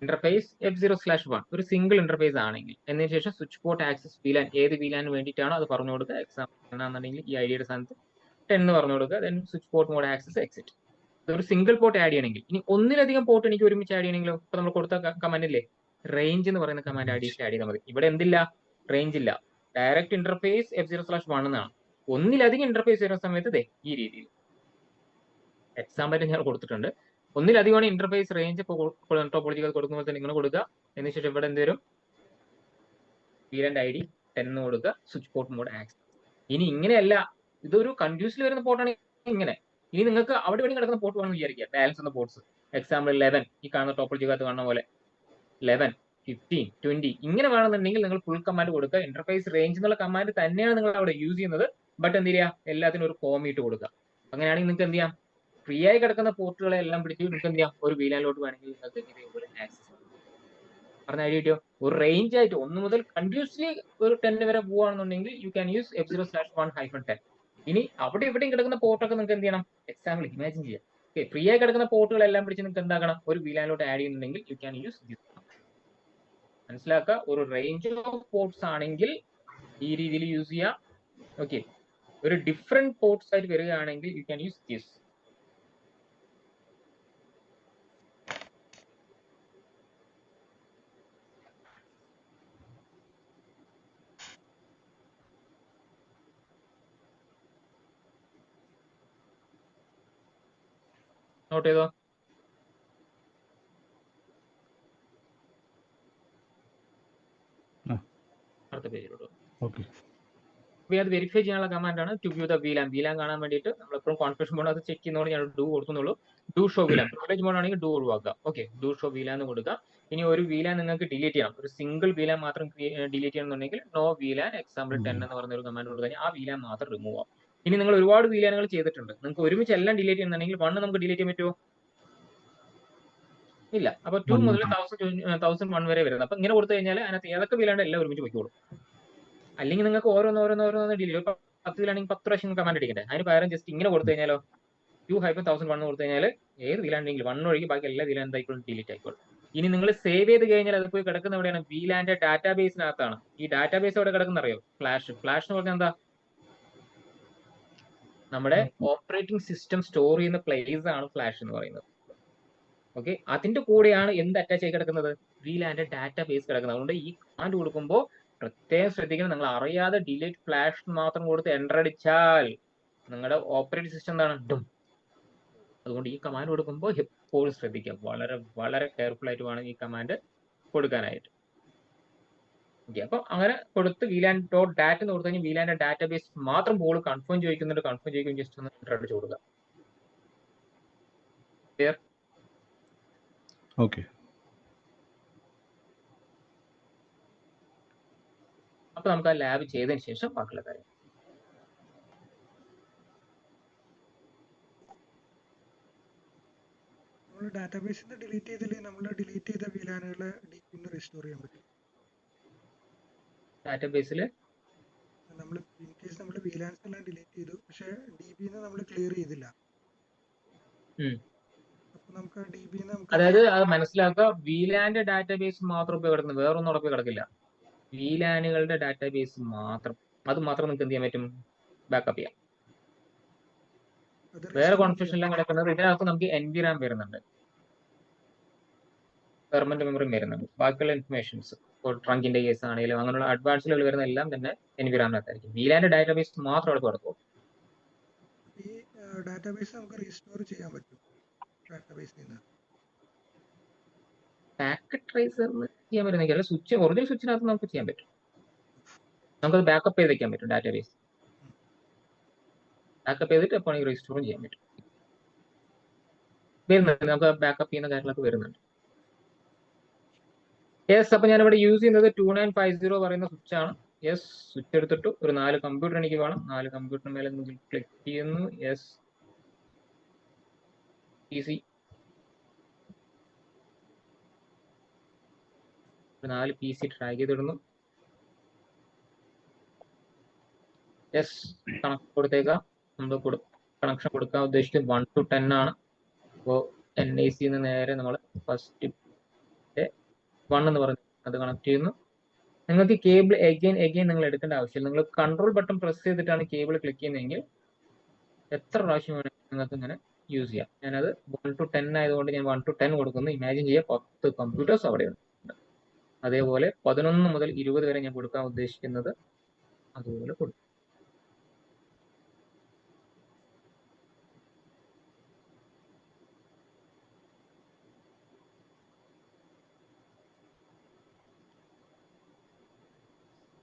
ഇന്റർഫേസ് F0/1 ഒരു സിംഗിൾ ഇന്റർഫേസ് ആണെങ്കിൽ, എന്നതിന് ശേഷം സ്വിച്ച് പോർട്ട് ആക്സസ് VLAN ഏത് VLAN വേണ്ടിയിട്ടാണോ അത് പറഞ്ഞു കൊടുക്കുക. എക്സാമ്പിൾ എന്നാണെന്നുണ്ടെങ്കിൽ ഈ ഐഡിയുടെ സ്ഥാനത്ത് 10 എന്ന് പറഞ്ഞു കൊടുക്കുക. Then switch port mode access exit. ഒരു സിംഗിൾ പോർട്ട് ആഡ് ചെയ്യണമെങ്കിൽ, ഇനി ഒന്നിലധികം പോർട്ട് എനിക്ക് ഒരുമിച്ച് ആഡ് ചെയ്യണമെങ്കിലോ, ഇപ്പൊ നമ്മൾ കൊടുത്ത കമാൻഡ് ഇല്ലേ, റേഞ്ച് എന്ന് പറയുന്ന കമാൻഡ് അഡീഷണൽ ആഡ് ചെയ്താൽ മതി. ഇവിടെ എന്തില്ല? റേഞ്ച് ഇല്ല. ഡയറക്റ്റ് ഇന്റർഫേസ് F0/1 എന്നാണ്. ഒന്നിലധികം ഇന്റർഫേസ് വരുന്ന സമയത്ത് ഈ രീതിയിൽ എക്സാമ്പിൾ ഞാൻ കൊടുത്തിട്ടുണ്ട്. ഒന്നിലധികമാണ് ഇന്റർഫേസ് റേഞ്ച് ടോപ്പോളജികൾ കൊടുക്കുമ്പോൾ തന്നെ ഇങ്ങനെ കൊടുക്കുക. എന്നതിന് ശേഷം ഇവിടെ എന്ത് വരും? VLAN ID 10 എന്ന് കൊടുക്കുക, സ്വിച്ച് പോർട്ട് മോഡ് ആക്സസ്. ഇനി ഇങ്ങനെയല്ല, ഇതൊരു കൺഫ്യൂസിൽ വരുന്ന പോർട്ടാണ് ഇങ്ങനെ. ഇനി നിങ്ങൾക്ക് അവിടെ ഇവിടെ കിടക്കുന്ന പോർട്ട് വേണമെന്ന് വിചാരിക്കുക, ബാലൻസ് എന്ന പോർട്സ്. എക്സാമ്പിൾ 11 ഈ കാണുന്ന ടോപ്പോളജിക്കകത്ത് കാണുന്ന പോലെ 11 15 20 ഇങ്ങനെ വേണമെന്നുണ്ടെങ്കിൽ നിങ്ങൾ ഫുൾ കമാൻഡ് കൊടുക്കുക. ഇന്റർഫേസ് റേഞ്ച് എന്നുള്ള കമാൻഡ് തന്നെയാണ് നിങ്ങൾ അവിടെ യൂസ് ചെയ്യുന്നത്. ബട്ട് എന്ത് ചെയ്യുക? എല്ലാത്തിനും ഒരു കോമിട്ട് കൊടുക്കുക. അങ്ങനെയാണെങ്കിൽ നിങ്ങൾക്ക് എന്ത് ചെയ്യാം? ഫ്രീ ആയി കിടക്കുന്ന പോർട്ടുകളെ എല്ലാം പിടിച്ച് നിങ്ങൾക്ക് എന്ത് ചെയ്യാം? ഒരു VLANലോട്ട് വേണമെങ്കിൽ നിങ്ങൾക്ക് ഇതേപോലെ ആക്സസ് പറഞ്ഞ ഐഡിയ കിട്ടിയോ? ഒരു റേഞ്ച് ആയിട്ട് 1 മുതൽ കണ്ടിന്യൂസ്ലി ഒരു 10 വരെ പോവുകയാണെന്നുണ്ടെങ്കിൽ യു ക്യാൻ യൂസ് F0/1-10. ഇനി അവിടെ ഇവിടെയും കിടക്കുന്ന പോർട്ടൊക്കെ നിങ്ങൾക്ക് എന്ത് ചെയ്യണം? എക്സാമ്പിൾ ഇമാജിൻ ചെയ്യാം. ഓക്കെ, ഫ്രീ ആയി കിടക്കുന്ന പോർട്ടുകളെല്ലാം പിടിച്ച് നിങ്ങൾക്ക് എന്താക്കണം? ഒരു VLANലോട്ട് ആഡ് ചെയ്യുന്നുണ്ടെങ്കിൽ യു ക്യാൻ യൂസ് ദിസ്. മനസ്സിലാക്കുക, ഒരു റേഞ്ച് ഓഫ് പോർട്ട്സ് ആണെങ്കിൽ ഈ രീതിയിൽ യൂസ് ചെയ്യാം. ഓക്കെ, ഒരു ഡിഫറെന്റ് പോർട്ട്സ് ആയിട്ട് വരികയാണെങ്കിൽ you can use this. Note ചെയ്തോ? അടുത്ത പേജിലോട്ട്. ഓക്കെ. അപ്പോൾ അത് വെരിഫൈ ചെയ്യാനുള്ള കമാൻഡാണ് to view the VLAN. VLAN കാണാൻ വേണ്ടിയിട്ട് നമ്മൾ എപ്പോഴും കോൺഫിഗറേഷൻ മോഡ് അത് ചെക്ക് ചെയ്യുന്നതുകൊണ്ട് ഞാൻ ഡു കൊടുക്കുന്നുള്ളൂ. Do show VLAN privilege mode ആണെങ്കിൽ ഡു ഒഴിവാക്കുക. ഓക്കെ, ഡു ഷോ VLAN എന്ന് കൊടുക്കുക. ഇനി ഒരു VLAN നിങ്ങൾക്ക് ഡിലീറ്റ് ചെയ്യണം, ഒരു സിംഗിൾ VLAN മാത്രം ഡിലീറ്റ് ചെയ്യണമെന്നുണ്ടെങ്കിൽ നോ VLAN എക്സാമ്പിൾ 10 എന്ന് പറഞ്ഞ ഒരു കമാൻഡ് കൊടുത്തു കഴിഞ്ഞാൽ ആ VLAN മാത്രം റിമൂവ് ആവും. ഇനി നിങ്ങൾ ഒരുപാട് VLANകൾ ചെയ്തിട്ടുണ്ട്, നിങ്ങൾക്ക് ഒരുമിച്ച് എല്ലാം ഡിലീറ്റ് ചെയ്യുന്നുണ്ടെങ്കിൽ 1 നമുക്ക് ഡിലീറ്റ് ചെയ്യാൻ പറ്റുമോ? ഇല്ല. അപ്പൊ 2 മുതൽ 1001 വരെ വരുന്നത്. അപ്പൊ ഇങ്ങനെ കൊടുത്തു കഴിഞ്ഞാൽ അതിനകത്ത് ഏതൊക്കെ VLAN എല്ലാം ഒരുമിച്ച് പോയിക്കോളും. അല്ലെങ്കിൽ നിങ്ങൾക്ക് ഓരോന്ന് ഡിലീറ്റ് 10 VLAN ആണെങ്കിൽ 10 പ്രാവശ്യം കമാൻഡ് അടിക്കണ്ടേ? അതിന് പകരം ജസ്റ്റ് ഇങ്ങനെ കൊടുത്തു കഴിഞ്ഞാലോ 2-1001 കൊടുത്തു കഴിഞ്ഞാൽ ഏത് VLAN ഉണ്ടെങ്കിലും 1 ഒഴികെ ബാക്കി എല്ലാ VLAN എന്തായിക്കോളും ഡിലീറ്റ് ആയിക്കോളും. ഇനി നിങ്ങൾ സേവ് ചെയ്ത് കഴിഞ്ഞാൽ അത് പോയി കിടക്കുന്ന എവിടെയാണ്? VLANന്റെ ഡാറ്റാബേസിനകത്താണ്. ഈ ഡാറ്റാബേസ് എവിടെ കിടക്കുന്ന അറിയോ? ഫ്ലാഷ് എന്ന് പറഞ്ഞാൽ എന്താ? നമ്മുടെ ഓപ്പറേറ്റിംഗ് സിസ്റ്റം സ്റ്റോർ ചെയ്യുന്ന പ്ലേസ് ആണ് ഫ്ലാഷ് എന്ന് പറയുന്നത്. ഓക്കെ, അതിന്റെ കൂടെയാണ് എന്ത് അറ്റാച്ച് ആയി കിടക്കുന്നത്? VLANന്റെ ഡാറ്റാബേസ് കിടക്കുന്നത്. അതുകൊണ്ട് ഈ കമാൻഡ് കൊടുക്കുമ്പോൾ പ്രത്യേകം ശ്രദ്ധിക്കണം. നിങ്ങൾ അറിയാതെ ഡിലീറ്റ് ഫ്ലാഷ് മാത്രം കൊടുത്ത് എൻ്റർ അടിച്ചാൽ നിങ്ങളുടെ ഓപ്പറേറ്റിംഗ് സിസ്റ്റം എന്താണ്? ഡും. അതുകൊണ്ട് ഈ കമാൻഡ് കൊടുക്കുമ്പോൾ എപ്പോഴും ശ്രദ്ധിക്കുക, വളരെ വളരെ കെയർഫുൾ ആയിട്ട് വേണം ഈ കമാൻഡ് കൊടുക്കാനായിട്ട്. ഓക്കെ, അപ്പൊ അങ്ങനെ കൊടുത്ത് VLAN.dat എന്ന് കൊടുത്തു കഴിഞ്ഞാൽ VLANന്റെ ഡാറ്റാബേസ് മാത്രം പോൾ കൺഫേം ചോദിക്കും ജസ്റ്റ് ഒന്ന് എൻ്റർ അടിച്ച് കൊടുക്കുക. ക്ലിയർ? ഓക്കെ. അപ്പൊ നമുക്ക് ആ ലാബ് ചെയ്തതിന് ശേഷം ബാക്കിയുള്ള കാര്യം. നമ്മൾ ഡാറ്റാബേസിൽ നിന്ന് ഡിലീറ്റ് ചെയ്തില്ലേ, നമ്മൾ ഡിലീറ്റ് ചെയ്ത VLANകളെ DB റീസ്റ്റോർ ചെയ്യാൻ പറ്റും. ഡാറ്റാബേസിൽ നമ്മൾ ഇൻ കേസ് നമ്മൾ VLANs എല്ലാം ഡിലീറ്റ് ചെയ്തു, പക്ഷെ DB നമ്മൾ ക്ലിയർ ചെയ്തില്ല. അപ്പൊ നമുക്ക് DB അതായത് അത് മനസ്സിലാക്കുക, VLANന്റെ ഡാറ്റാബേസ് മാത്രം പോയി കിടക്കുന്നത്, വേറൊന്നും ഉറപ്പ് കിടക്കില്ല. VLANകളുടെ ഡാറ്റാബേസ് മാത്രം, അത് മാത്രം നിങ്ങൾക്ക് എന്ത് ചെയ്യാൻ പറ്റും? ബാക്കപ്പ് ചെയ്യാം. വേറെ കോൺഫിഗറേഷൻ എല്ലാം കിടക്കുന്നത് ഇതിനകത്ത് നമുക്ക് NVRAM വരുന്നുണ്ട്, പെർമനന്റ് മെമ്മറിയും വരുന്നുണ്ട്. ബാക്കിയുള്ള ഇൻഫർമേഷൻസ് ട്രങ്കിന്റെ കേസ് ആണെങ്കിലും അങ്ങനെയുള്ള അഡ്വാൻസിൽ വരുന്ന എല്ലാം തന്നെ NVRAMനകത്തായിരിക്കും. VLANന്റെ ഡാറ്റാബേസ് മാത്രം അവിടെ കിടക്കും. ഈ ഡാറ്റാബേസ് നമുക്ക് റീസ്റ്റോർ ചെയ്യാൻ പറ്റും. ഡാറ്റാബേസിൽ നിന്ന് പാക്കറ്റ് ട്രേസർ ചെയ്യാൻ പറ്റുന്നെങ്കിൽ സ്വിച്ച്, ഒറിജിനൽ സ്വിച്ചിനകത്ത് നമുക്ക് ചെയ്യാൻ പറ്റും. നമുക്കത് ബാക്കപ്പ് ചെയ്ത് വെക്കാൻ പറ്റും. ഡാറ്റാബേസ് ബാക്കപ്പ് ചെയ്തിട്ട് അപ്പോൾ റീസ്റ്റോറും ചെയ്യാൻ പറ്റും. വരുന്നുണ്ട്, നമുക്ക് ബാക്കപ്പ് ചെയ്യുന്ന കാര്യങ്ങളൊക്കെ വരുന്നുണ്ട്. യെസ്, അപ്പൊ ഞാനിവിടെ യൂസ് ചെയ്യുന്നത് 2950 പറയുന്ന സ്വിച്ചാണ്. യെസ്, സ്വിച്ച് എടുത്തിട്ടു. ഒരു 4 കമ്പ്യൂട്ടർ എനിക്ക് വേണം. 4 കമ്പ്യൂട്ടർ മേലെ ക്ലിക്ക് ചെയ്യുന്നു. യെസ്, PC 4 PC ട്രാക്ക് ചെയ്തിടുന്നു. യെസ്, കണക്ട് കൊടുത്തേക്കാം. നമ്മൾ കണക്ഷൻ കൊടുക്കാൻ ഉദ്ദേശിക്കുന്നത് 1 to 10 ആണ്. അപ്പോൾ NIC നേരെ നമ്മൾ ഫസ്റ്റ് 1 എന്ന് പറഞ്ഞു അത് കണക്ട് ചെയ്യുന്നു. നിങ്ങൾക്ക് കേബിൾ എഗെയിൻ നിങ്ങൾ എടുക്കേണ്ട ആവശ്യമില്ല. നിങ്ങൾ കൺട്രോൾ ബട്ടൺ പ്രസ് ചെയ്തിട്ടാണ് കേബിൾ ക്ലിക്ക് ചെയ്യുന്നതെങ്കിൽ എത്ര പ്രാവശ്യം വേണമെങ്കിൽ നിങ്ങൾക്ക് ഇങ്ങനെ യൂസ് ചെയ്യാം. ഞാനത് 1 to 10 ആയതുകൊണ്ട് ഞാൻ 1 to 10 കൊടുക്കുന്നു. ഇമാജിൻ ചെയ്യുക 10 കമ്പ്യൂട്ടേഴ്സ് അവിടെയുണ്ട്. അതേപോലെ 11 മുതൽ 20 വരെ ഞാൻ കൊടുക്കാൻ ഉദ്ദേശിക്കുന്നത് അതുപോലെ കൊടുക്കും.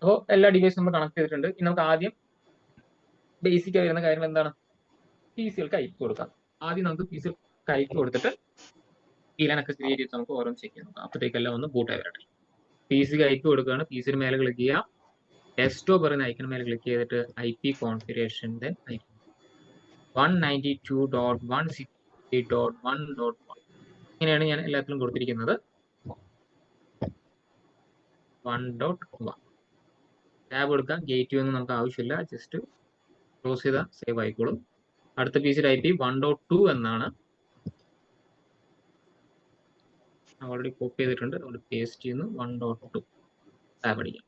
അപ്പോൾ എല്ലാ ഡിവൈസും നമ്മൾ കണക്ട് ചെയ്തിട്ടുണ്ട്. ഇനി നമുക്ക് ആദ്യം ബേസിക് ആയി വരുന്ന കാര്യങ്ങൾ എന്താണ്? PCകൾക്ക് IP കൊടുക്കാം. ആദ്യം നമുക്ക് PCകൾക്ക് IP കൊടുത്തിട്ട് VLAN ഒക്കെ ക്രിയേറ്റ് ചെയ്ത് നമുക്ക് ഓരോന്ന് ചെക്ക് ചെയ്യാം. അപ്പോഴത്തേക്കെല്ലാം ഒന്ന് ബൂട്ടായി വരട്ടെ. PCക്ക് IP കൊടുക്കുകയാണ്. PCയുടെ മേലെ ക്ലിക്ക് ചെയ്യുക. ഡെസ്ക്ടോപ്പ് പറയുന്ന ഐക്കൺ മേലെ ക്ലിക്ക് ചെയ്തിട്ട് IP കോൺഫിഗറേഷൻ 192.168.1.1 ഇങ്ങനെയാണ് ഞാൻ എല്ലാത്തിലും കൊടുത്തിരിക്കുന്നത്. 1.1 ടാബ് കൊടുക്കാം. ഗേറ്റ് ഒന്നും നമുക്ക് ആവശ്യമില്ല, ജസ്റ്റ് ക്ലോസ് ചെയ്താൽ സേവ് ആയിക്കോളും. അടുത്ത PCയുടെ IP 1.2 എന്നാണ്. ഓൾറെഡി കോപ്പി ചെയ്തിട്ടുണ്ട്, അതുകൊണ്ട് പേസ്റ്റ് ചെയ്യുന്നു. 1.2 ടാബ് അടിക്കാം.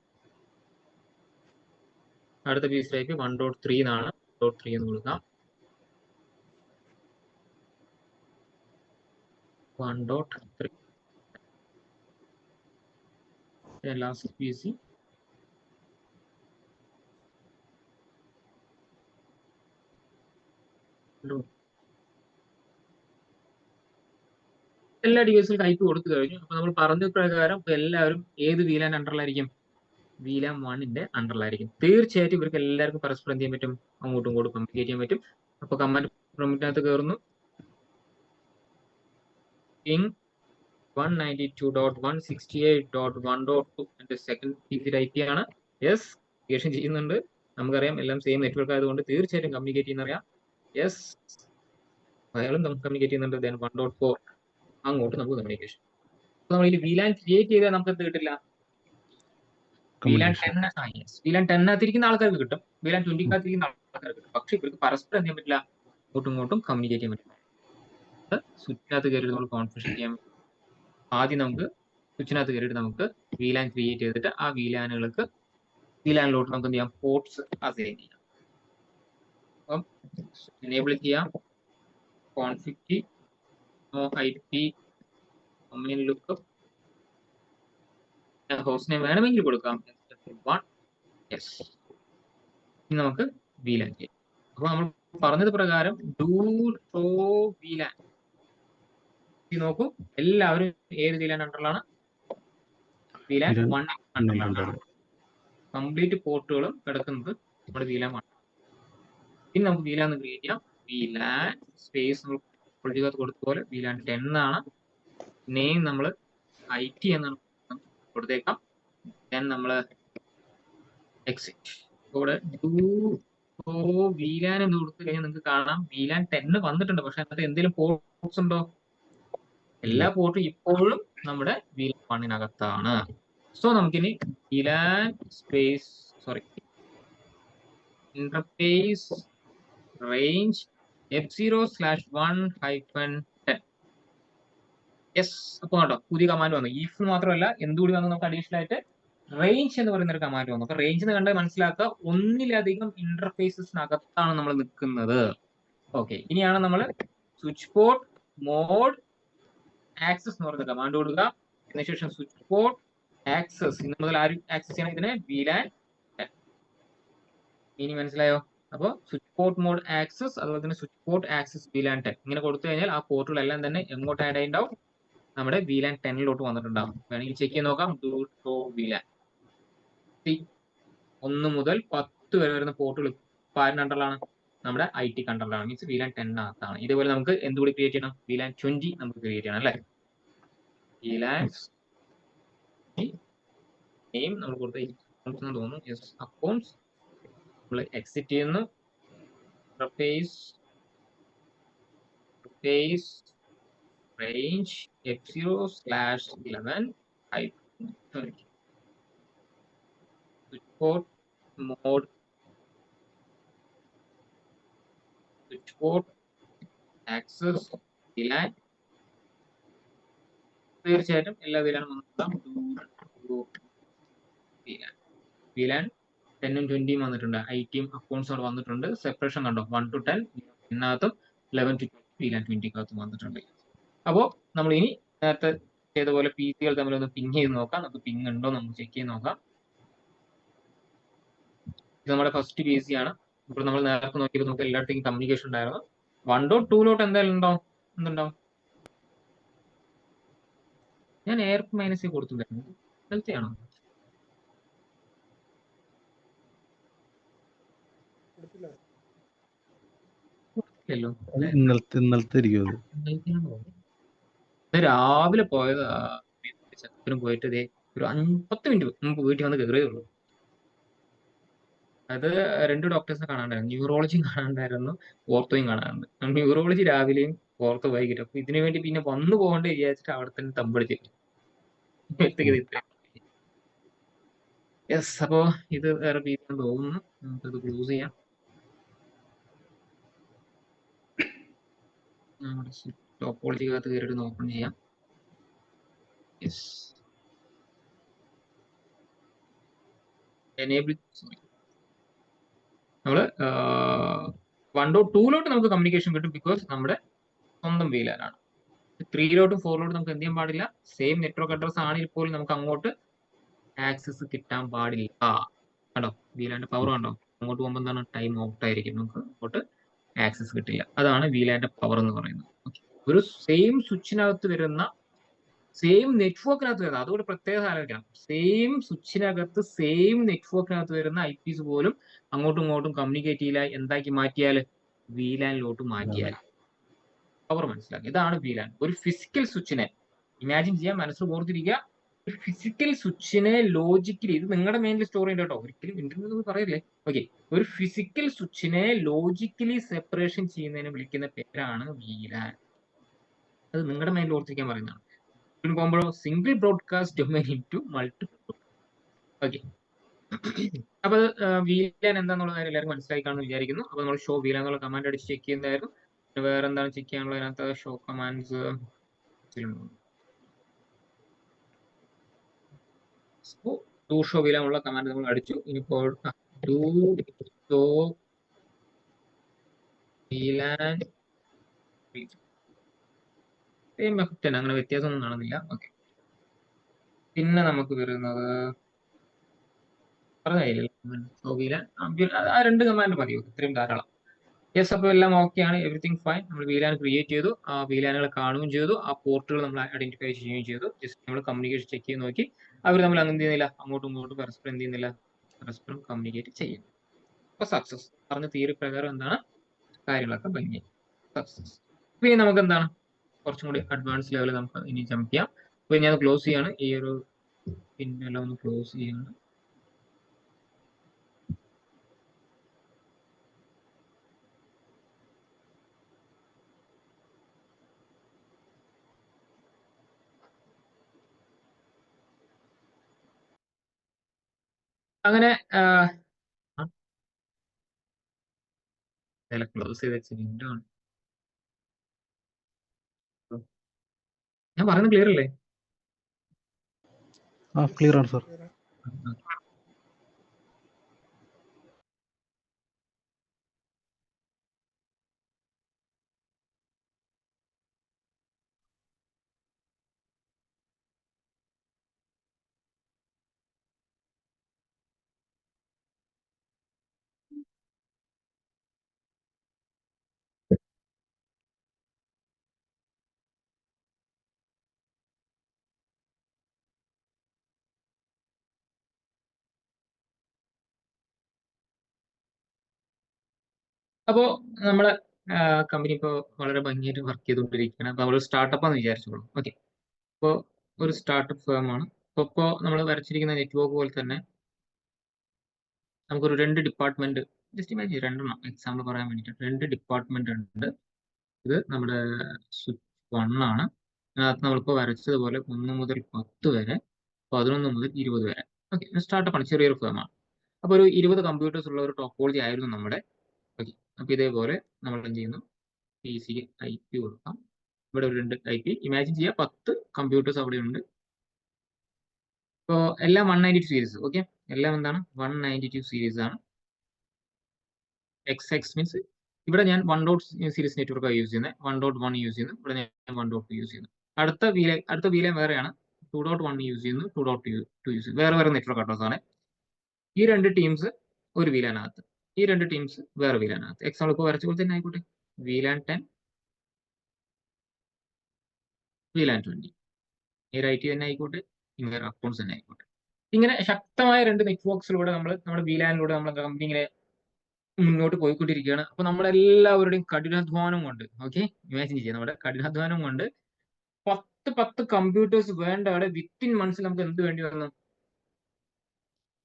അടുത്ത PCയുടെ IP 1.3 എന്നാണ്. 1.3 എന്ന് കൊടുക്കാം. 1.3 ലാസ്റ്റ് PC എല്ലാ ഡിവൈസിലും IP കൊടുത്തു കഴിഞ്ഞു. അപ്പൊ നമ്മൾ പറഞ്ഞ പ്രകാരം എല്ലാവരും ഏത് VLAN അണ്ടറിലായിരിക്കും? VLAN 1ന്റെ അണ്ടറിലായിരിക്കും. തീർച്ചയായിട്ടും ഇവർക്ക് എല്ലാവർക്കും പരസ്പരം എന്ത് ചെയ്യാൻ പറ്റും? അങ്ങോട്ടും ഇങ്ങോട്ടും കമ്മ്യൂണിക്കേറ്റ് ചെയ്യാൻ പറ്റും. അപ്പൊ കമാൻഡ് പ്രൊമിറ്റിനകത്ത് കയറുന്നു. പിങ് 192.168.1.2 എന്റെ സെക്കൻഡ് ടിക്കറ്റ് ഐ പി ആണ്. യെസ്, കമ്മ്യൂണിക്കേഷൻ ചെയ്യുന്നുണ്ട്. നമുക്കറിയാം എല്ലാം സെയിം നെറ്റ്വർക്ക് ആയതുകൊണ്ട് തീർച്ചയായിട്ടും കമ്മ്യൂണിക്കേറ്റ് ചെയ്യുന്നറിയാം. യെസ്, അയാളും നമുക്ക് കമ്മ്യൂണിക്കേറ്റ് ചെയ്യുന്നുണ്ട്. ദെൻ 1.4 അങ്ങോട്ട് നമുക്ക് കമ്മ്യൂണിക്കേഷൻ. നമ്മൾ ഇതിൽ VLAN ക്രിയേറ്റ് ചെയ്താൽ നമുക്ക് എന്ത് കിട്ടില്ല? VLAN 10 VLAN 10 ആൾക്കാർക്ക് കിട്ടും, VLAN 20 ആൾക്കാർക്ക് കിട്ടും. പക്ഷെ ഇവർക്ക് പരസ്പരം എന്ത് ചെയ്യാൻ പറ്റില്ല? അങ്ങോട്ടും ഇങ്ങോട്ടും കമ്മ്യൂണിക്കേറ്റ് ചെയ്യാൻ പറ്റില്ല. സ്വിച്ചിനകത്ത് കയറിയിട്ട് നമ്മൾ കോൺഫിഗർ ചെയ്യാൻ. ആദ്യം നമുക്ക് സ്വിച്ചിനകത്ത് കയറിയിട്ട് നമുക്ക് VLAN ക്രിയേറ്റ് ചെയ്തിട്ട് ആ VLANകൾക്ക് VLANലോട്ട് നമുക്ക് എന്ത് ചെയ്യാം? പോർട്സ് അസൈൻ ചെയ്യാം. അപ്പം എനേബിൾ ചെയ്യാം. Config IP domain lookup host name വേണമെങ്കിൽ കൊടുക്കാം. യെസ്, ഇനി നമുക്ക് VLAN ചെയ്യാം. അപ്പൊ നമ്മൾ പറഞ്ഞത് പ്രകാരം ഡു ഷോ VLAN നോക്കൂ. എല്ലാവരും ഏത് VLAN അണ്ടറിലാണ്? VLAN 1 അണ്ടറിലാണ്. കംപ്ലീറ്റ് പോർട്ടുകളും കിടക്കുന്നത് നമ്മുടെ VLAN 1. ഇനി നമുക്ക് VLAN ക്രിയേറ്റ് ചെയ്യാം. VLAN സ്പേസ് കൊടുത്ത പോലെ VLAN 10 ആണ്. നെയിം നമ്മൾ IT എന്നാണ് കൊടുത്തേക്കാം. ദെൻ നമ്മൾ എക്സിറ്റ് ഇവിടെ VLAN എന്ന് കൊടുത്തു കഴിഞ്ഞാൽ നിങ്ങൾക്ക് കാണാം VLAN 10 വന്നിട്ടുണ്ട്. പക്ഷെ അതിനകത്ത് എന്തെങ്കിലും പോർട്ട്സ് ഉണ്ടോ? എല്ലാ പോർട്ടും ഇപ്പോഴും നമ്മുടെ VLAN 1-നകത്താണ്. സോ നമുക്കിനി VLAN space interface range F0/1-10. Yes, അപ്പൊ കേട്ടോ പുതിയ കമാൻഡ് വന്നു. ഇഫ് മാത്രമല്ല എന്തുകൂടി വന്നു, നമുക്ക് അഡീഷണൽ ആയിട്ട് റേഞ്ച് എന്ന് പറയുന്ന ഒരു കമാൻഡ് വന്നു. അപ്പൊ റേഞ്ച് എന്ന് കണ്ടാൽ മനസ്സിലാക്കുക, ഒന്നിലധികം ഇന്റർഫേസസിനകത്താണ് നമ്മൾ നിൽക്കുന്നത്. ഓക്കെ, ഇനിയാണ് നമ്മൾ സ്വിച്ച് പോർട്ട് മോഡ് ആക്സസ് എന്ന് പറയുന്ന കമാൻഡ് കൊടുക്കുക. അതിനുശേഷം സ്വിച്ച് പോർട്ട് ആക്സസ്, ഇന്ന് മുതൽ ആരും ആക്സസ് ചെയ്യണം ഇതിനെ VLAN 10. ഇനി മനസ്സിലായോ? അപ്പോൾ സ്വിച്ച് പോർട്ട് മോഡ് ആക്സസ്, അതുപോലെ തന്നെ സ്വിച്ച് പോർട്ട് ആക്സസ് VLAN 10 ഇങ്ങനെ കൊടുത്തു കഴിഞ്ഞാൽ ആ പോർട്ടുകളെല്ലാം തന്നെ എങ്ങോട്ട് ആഡ് ആയിട്ടുണ്ടാവും? നമ്മുടെ VLAN 10-ലോട്ട് വന്നിട്ടുണ്ടാവും. വേണമെങ്കിൽ ചെക്ക് ചെയ്ത് നോക്കാം. ഡു ഷോ VLAN 1 മുതൽ 10 വരെ വരുന്ന പോർട്ടുകൾ ആരുടെ അണ്ടറിലാണ്? നമ്മുടെ IT കണ്ടറിലാണ്, മീൻസ് VLAN 10-നകത്താണ്. ഇതുപോലെ നമുക്ക് എന്തുകൂടി ക്രിയേറ്റ് ചെയ്യണം? VLAN 20 നമുക്ക് ക്രിയേറ്റ് ചെയ്യണം അല്ലേ? VLAN നെയിം നമ്മൾ കൊടുത്ത തോന്നുന്നു. യെസ്, അക്കൗണ്ട്സ് നമ്മൾ എക്സിറ്റ് ചെയ്യുന്നു. Interface range F0/11 switch port mode switch port access VLAN. തീർച്ചയായിട്ടും എല്ലാ VLAN VLAN 10-ഉം 20-ഉം വന്നിട്ടുണ്ട്. IT-യും അക്കൗണ്ട്സും വന്നിട്ടുണ്ട്. സെപ്പറേഷൻ കണ്ടോ? 1 to 10 ഇതിനകത്തും 11 to 20 VLAN 20-കകത്തും വന്നിട്ടുണ്ട്. അപ്പോൾ നമ്മൾ ഇനി നേരത്തെ ചെയ്ത പോലെ PC-കൾ തമ്മിലൊന്ന് പിങ് ചെയ്ത് നോക്കാം. നമുക്ക് പിങ് ഉണ്ടോ നമുക്ക് ചെക്ക് ചെയ്ത് നോക്കാം. ഇത് നമ്മുടെ ഫസ്റ്റ് PC ആണ്. ഇപ്പോൾ നമ്മൾ നേരത്തെ നോക്കിയപ്പോൾ നമുക്ക് എല്ലായിടത്തേക്കും കമ്മ്യൂണിക്കേഷൻ ഉണ്ടായിരുന്നു. 1.2-ലോട്ട് എന്തായാലും എന്തുണ്ടാവും? ഞാൻ -A കൊടുത്തിട്ടുണ്ടായിരുന്നു. ഹെൽത്തിയാണോ? കൊടുത്തില്ലല്ലോ. ഇന്നലത്തെ ഇരിക്കും അത്. രാവിലെ പോയത് ചെക്കനും പോയിട്ട് ഇതേ ഒരു 10 മിനിറ്റ് മുമ്പ് വീട്ടിൽ വന്ന് കയറിയേ ഉള്ളൂ. അത് 2 ഡോക്ടേഴ്സിനെ കാണാണ്ടായിരുന്നു. ന്യൂറോളജിയും കാണാണ്ടായിരുന്നു, ഓർത്തോയും കാണാറുണ്ട്. ന്യൂറോളജി രാവിലെയും ഓർത്തോ വൈകിട്ട്. അപ്പൊ ഇതിനു വേണ്ടി പിന്നെ വന്നു പോകേണ്ട വിചാരിച്ചിട്ട് അവിടെ തന്നെ തമ്പടിച്ചില്ല. യെസ്, അപ്പോ ഇത് വേറെ PC തോന്നുന്നു. നമുക്കിത് ക്ലോസ് ചെയ്യാം. നമ്മുടെ ടോപ്പോളജിക്കകത്ത് കയറിയിട്ട് ഓപ്പൺ ചെയ്യാം. യെസ്, എനേബിൾ നമ്മള് 1.2-ലോട്ട് നമുക്ക് കമ്മ്യൂണിക്കേഷൻ കിട്ടും, ബിക്കോസ് നമ്മുടെ സ്വന്തം VLAN ആണ്. 3-ലോട്ടും 4-ലോട്ടും നമുക്ക് എന്ത് ചെയ്യാൻ പാടില്ല? സെയിം നെറ്റ്വർക്ക് അഡ്രസ് ആണെങ്കിൽ പോലും നമുക്ക് അങ്ങോട്ട് ആക്സസ് കിട്ടാൻ പാടില്ല. കണ്ടോ VLANന്റെ പവർ കണ്ടോ? അങ്ങോട്ട് പോകുമ്പോൾ എന്താണ്? ടൈം ഔട്ട് ആയിരിക്കും, നമുക്ക് അങ്ങോട്ട് ആക്സസ് കിട്ടില്ല. അതാണ് VLANന്റെ പവർ എന്ന് പറയുന്നത്. ഒരു സെയിം സ്വിച്ചിനകത്ത് വരുന്ന സെയിം നെറ്റ്വർക്കിനകത്ത് വരുന്ന, അതുകൊണ്ട് പ്രത്യേക ആലോചിക്കണം. സെയിം സ്വിച്ചിനകത്ത് സെയിം നെറ്റ്വർക്കിനകത്ത് വരുന്ന IPs പോലും അങ്ങോട്ടും ഇങ്ങോട്ടും കമ്മ്യൂണിക്കേറ്റ് ചെയ്യില്ല. എന്താക്കി മാറ്റിയാൽ? VLANലോട്ട് മാറ്റിയാൽ. പവർ മനസ്സിലാക്കുക. ഇതാണ് VLAN. ഒരു ഫിസിക്കൽ സ്വിച്ചിനെ ഇമാജിൻ ചെയ്യാൻ, മനസ്സിൽ ഓർത്തിരിക്കുക. ഒരു ഫിസിക്കൽ സ്വിച്ചിനെ ലോജിക്കലി, ഇത് നിങ്ങളുടെ മെയിനിൽ സ്റ്റോർ ചെയ്യേണ്ട കേട്ടോ, ഒരിക്കലും ഇന്റർനെറ്റ് പറയല്ലേ. ഓക്കെ, ഒരു ഫിസിക്കൽ സ്വിച്ചിനെ ലോജിക്കലി സെപ്പറേഷൻ ചെയ്യുന്നതിന് വിളിക്കുന്ന പേരാണ് VLAN. അത് നിങ്ങളുടെ മെയിനിൽ ഓർത്തിരിക്കാൻ പറയുന്നതാണ്. പോകുമ്പോഴോ single broadcast domain into multiple. Okay, അപ്പൊ VLAN എന്താന്നുള്ള കാര്യം എല്ലാവർക്കും മനസ്സിലായി കാണുമെന്ന് വിചാരിക്കുന്നു. അപ്പൊ നമ്മൾ ഷോ VLAN എന്നുള്ള കമാൻഡ് അടിച്ച് ചെക്ക് ചെയ്യുന്നതായിരുന്നു. വേറെ എന്താണ് ചെക്ക് ചെയ്യാനുള്ളത് അതിനകത്ത്? Show commands to show VLAN ഉള്ള കമാൻഡ് നമ്മൾ അടിച്ചു. ഇനിയിപ്പോൾ to show VLAN same effect തന്നെ, അങ്ങനെ വ്യത്യാസമൊന്നും കാണുന്നില്ല. ഓക്കെ, പിന്നെ നമുക്ക് വരുന്നത് ഷോ VLAN, ആ രണ്ട് കമാൻഡ് മതിയോ? ഇത്രയും ധാരാളം. യെസ്, അപ്പോൾ എല്ലാം ഓക്കെയാണ്, എവറിത്തിങ് ഫൈൻ. നമ്മൾ VLAN ക്രിയേറ്റ് ചെയ്തു, ആ VLANകളെ കാണുകയും ചെയ്തു, ആ പോർട്ടുകൾ നമ്മൾ ഐഡന്റിഫൈ ചെയ്യുകയും ചെയ്തു. ജസ്റ്റ് നമ്മൾ കമ്മ്യൂണിക്കേഷൻ ചെക്ക് ചെയ്ത് നോക്കി, അവർ നമ്മൾ അങ്ങനെ എന്ത് ചെയ്യുന്നില്ല, അങ്ങോട്ടും ഇങ്ങോട്ടും പരസ്പരം എന്ത് ചെയ്യുന്നില്ല, പരസ്പരം കമ്മ്യൂണിക്കേറ്റ് ചെയ്യുന്നു. അപ്പൊ സക്സസ്. പറഞ്ഞ തിയറി പ്രകാരം എന്താണ് കാര്യങ്ങളൊക്കെ ഭംഗി സക്സസ്. അപ്പൊ ഇനി നമുക്ക് എന്താണ് കുറച്ചും കൂടി അഡ്വാൻസ് ലെവലിൽ നമുക്ക് ഇനി ജമ്പ് ചെയ്യാം. അപ്പൊ ഞാൻ ക്ലോസ് ചെയ്യാണ്, ഈ ഒരു പിന്നെല്ലാം ഒന്ന് ക്ലോസ് ചെയ്യാണ്. അങ്ങനെ ക്ലോസ് ചെയ്ത് വെച്ച് വിൻഡോ ആണ്. ഞാൻ പറയുന്നത് ക്ലിയർ അല്ലേ? ക്ലിയർ ആണ് സർ. അപ്പോ നമ്മളെ കമ്പനി ഇപ്പോൾ വളരെ ഭംഗിയായിട്ട് വർക്ക് ചെയ്തുകൊണ്ടിരിക്കുകയാണ്. അപ്പൊ നമ്മൾ സ്റ്റാർട്ടപ്പാന്ന് വിചാരിച്ചോളൂ. ഓക്കെ, ഇപ്പോൾ ഒരു സ്റ്റാർട്ടപ്പ് ഫേം ആണ്. ഇപ്പോൾ നമ്മൾ വരച്ചിരിക്കുന്ന നെറ്റ്വർക്ക് പോലെ തന്നെ നമുക്കൊരു 2 ഡിപ്പാർട്ട്മെന്റ്, ജസ്റ്റ് ഇമാജിൻ 2 എക്സാമ്പിൾ പറയാൻ വേണ്ടിയിട്ട് 2 ഡിപ്പാർട്ട്മെന്റ് ഉണ്ട്. ഇത് നമ്മുടെ സ്വിച്ച് 1 ആണ്. അതിനകത്ത് നമ്മളിപ്പോൾ വരച്ചതുപോലെ 1 മുതൽ 10 വരെ, 11 മുതൽ 20 വരെ. ഓക്കെ, സ്റ്റാർട്ടപ്പ് ആണ്, ചെറിയൊരു ഫേം ആണ്. അപ്പോൾ ഒരു 20 കമ്പ്യൂട്ടേഴ്സ് ഉള്ള ഒരു ടോപ്പോളജി ആയിരുന്നു നമ്മുടെ. ഓക്കെ, അപ്പൊ ഇതേപോലെ നമ്മൾ എന്ത് ചെയ്യുന്നു, PC IP കൊടുക്കാം. ഇവിടെ ഒരു 2 IP ഇമാജിൻ ചെയ്യുക, 10 കമ്പ്യൂട്ടേഴ്സ് അവിടെ ഉണ്ട്. ഇപ്പോൾ എല്ലാം 192 സീരീസ്. ഓക്കെ, എല്ലാം എന്താണ് 192 സീരീസ് ആണ്. XX മീൻസ് ഇവിടെ ഞാൻ 1. സീരീസ് നെറ്റ്വർക്കാണ് യൂസ് ചെയ്യുന്നത്, 1.1 യൂസ് ചെയ്യുന്നു, ഇവിടെ ഞാൻ 1.2 യൂസ് ചെയ്യുന്നു. അടുത്ത VLAN വേറെയാണ്, 2.1 യൂസ് ചെയ്യുന്നു, 2.2 യൂസ് ചെയ്യുന്നു. വേറെ നെറ്റ്വർക്ക് അഡ്രസ് ആണ്. ഈ 2 ടീംസ് ഒരു VLAN അകത്ത്, ഈ 2 ടീംസ് വേറെ VLAN അകത്ത്. എക്സാമ്പിൾ ഇപ്പോൾ വരച്ച പോലെ തന്നെ ആയിക്കോട്ടെ, VLAN 10 VLAN 20, ഈ IT തന്നെ ആയിക്കോട്ടെ, ഇങ്ങനെ അക്കൗണ്ട്സ് തന്നെ ആയിക്കോട്ടെ. ഇങ്ങനെ ശക്തമായ 2 നെറ്റ്വർക്സിലൂടെ നമ്മുടെ VLANിലൂടെ നമ്മുടെ കമ്പനി ഇങ്ങനെ മുന്നോട്ട് പോയിക്കൊണ്ടിരിക്കുകയാണ്. അപ്പൊ നമ്മളെല്ലാവരുടെയും കഠിനാധ്വാനം കൊണ്ട്, ഓക്കെ ഇമാജിൻ ചെയ്യുക, നമ്മുടെ കഠിനാധ്വാനം കൊണ്ട് 10 കമ്പ്യൂട്ടേഴ്സ് വേണ്ട അവിടെ വിത്തിൻ മന്ത്സിൽ നമുക്ക് എന്ത് വേണ്ടി വന്നു,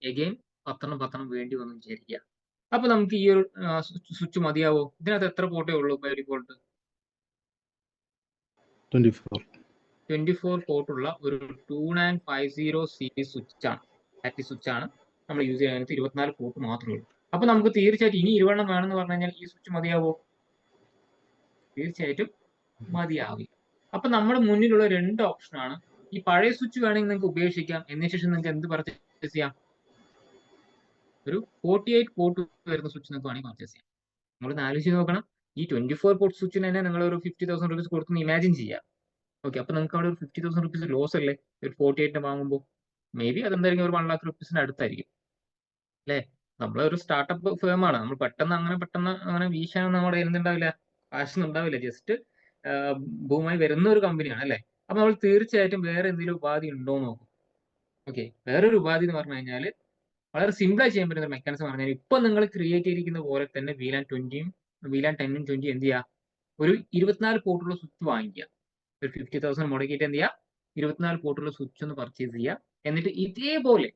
എഗെയിൻ 10 വേണ്ടി വന്നു വിചാരിക്കുക. അപ്പൊ നമുക്ക് ഈ ഒരു സ്വിച്ച് മതിയാവോ? ഇതിനകത്ത് എത്ര പോർട്ടേ ഉള്ളൂ ബൈ ഡിഫോൾട്ട്? 24 പോർട്ടുള്ള ഒരു 2950 സീരീസ് സ്വിച്ചാണ്, ബാറ്ററി സ്വിച്ചാണ് നമ്മൾ യൂസ് ചെയ്യുന്നത്. 24 പോർട്ട് മാത്രമേ ഉള്ളൂ. അപ്പൊ നമുക്ക് തീർച്ചയായിട്ടും ഇനി 20 വേണമെന്ന് പറഞ്ഞു കഴിഞ്ഞാൽ ഈ സ്വിച്ച് മതിയാവോ? തീർച്ചയായിട്ടും മതിയാവില്ല. അപ്പൊ നമ്മുടെ മുന്നിലുള്ള 2 ഓപ്ഷനാണ്. ഈ പഴയ സ്വിച്ച് വേണമെങ്കിൽ നിങ്ങൾക്ക് ഉപേക്ഷിക്കാം, എന്നതിന് ശേഷം നിങ്ങൾക്ക് എന്ത് പർച്ചേസ് ചെയ്യാം, ഒരു 48 പോർട്ട് വരുന്ന സ്വിച്ച് നിങ്ങൾക്ക് വേണമെങ്കിൽ പർച്ചേസ് ചെയ്യാം. നിങ്ങൾ ആലോചിച്ച് നോക്കണം, ഈ 24 പോർട്ട് സ്വിച്ചിന് തന്നെ നിങ്ങൾ ഒരു 50,000 റുപ്പീസ് കൊടുത്ത് ഇമാജിൻ ചെയ്യാം. ഓക്കെ, അപ്പൊ നമുക്ക് അവിടെ ഒരു 50,000 റുപ്പീസ് ലോസ് അല്ലേ ഒരു 48 വാങ്ങുമ്പോൾ? മേ ബി അതെന്തായിരിക്കും ഒരു 1 lakh റുപ്പീസിന്റെ അടുത്തായിരിക്കും അല്ലേ. നമ്മളൊരു സ്റ്റാർട്ടപ്പ് ഫേം ആണ്, നമ്മൾ പെട്ടെന്ന് അങ്ങനെ വീശാനൊന്നും നമ്മുടെ എന്തുണ്ടാവില്ല, കാശൊന്നും ഉണ്ടാവില്ല, ജസ്റ്റ് ഭൂമായി വരുന്ന ഒരു കമ്പനിയാണ് അല്ലേ. അപ്പൊ നമ്മൾ തീർച്ചയായിട്ടും വേറെ എന്തെങ്കിലും ഉപാധി ഉണ്ടോ എന്ന് നോക്കും. ഓക്കെ, വേറൊരു ഉപാധി എന്ന് പറഞ്ഞു കഴിഞ്ഞാൽ വളരെ സിമ്പിളായി ചെയ്യാൻ പറ്റുന്ന മെക്കാനിസം പറഞ്ഞാൽ ഇപ്പൊ നിങ്ങൾ ക്രിയേറ്റ് ചെയ്തിരിക്കുന്ന പോലെ തന്നെ VLAN 10ഉം 20 എന്ത് ചെയ്യുക, ഒരു 24 പോർട്ടുള്ള സ്വിച്ച് വാങ്ങിക്കുക. ഒരു 50,000 മുടക്കിയിട്ട് എന്ത് ചെയ്യുക, 24 പോർട്ടുള്ള സ്വിച്ച് ഒന്ന് പർച്ചേസ് ചെയ്യുക. എന്നിട്ട് ഇതേപോലെ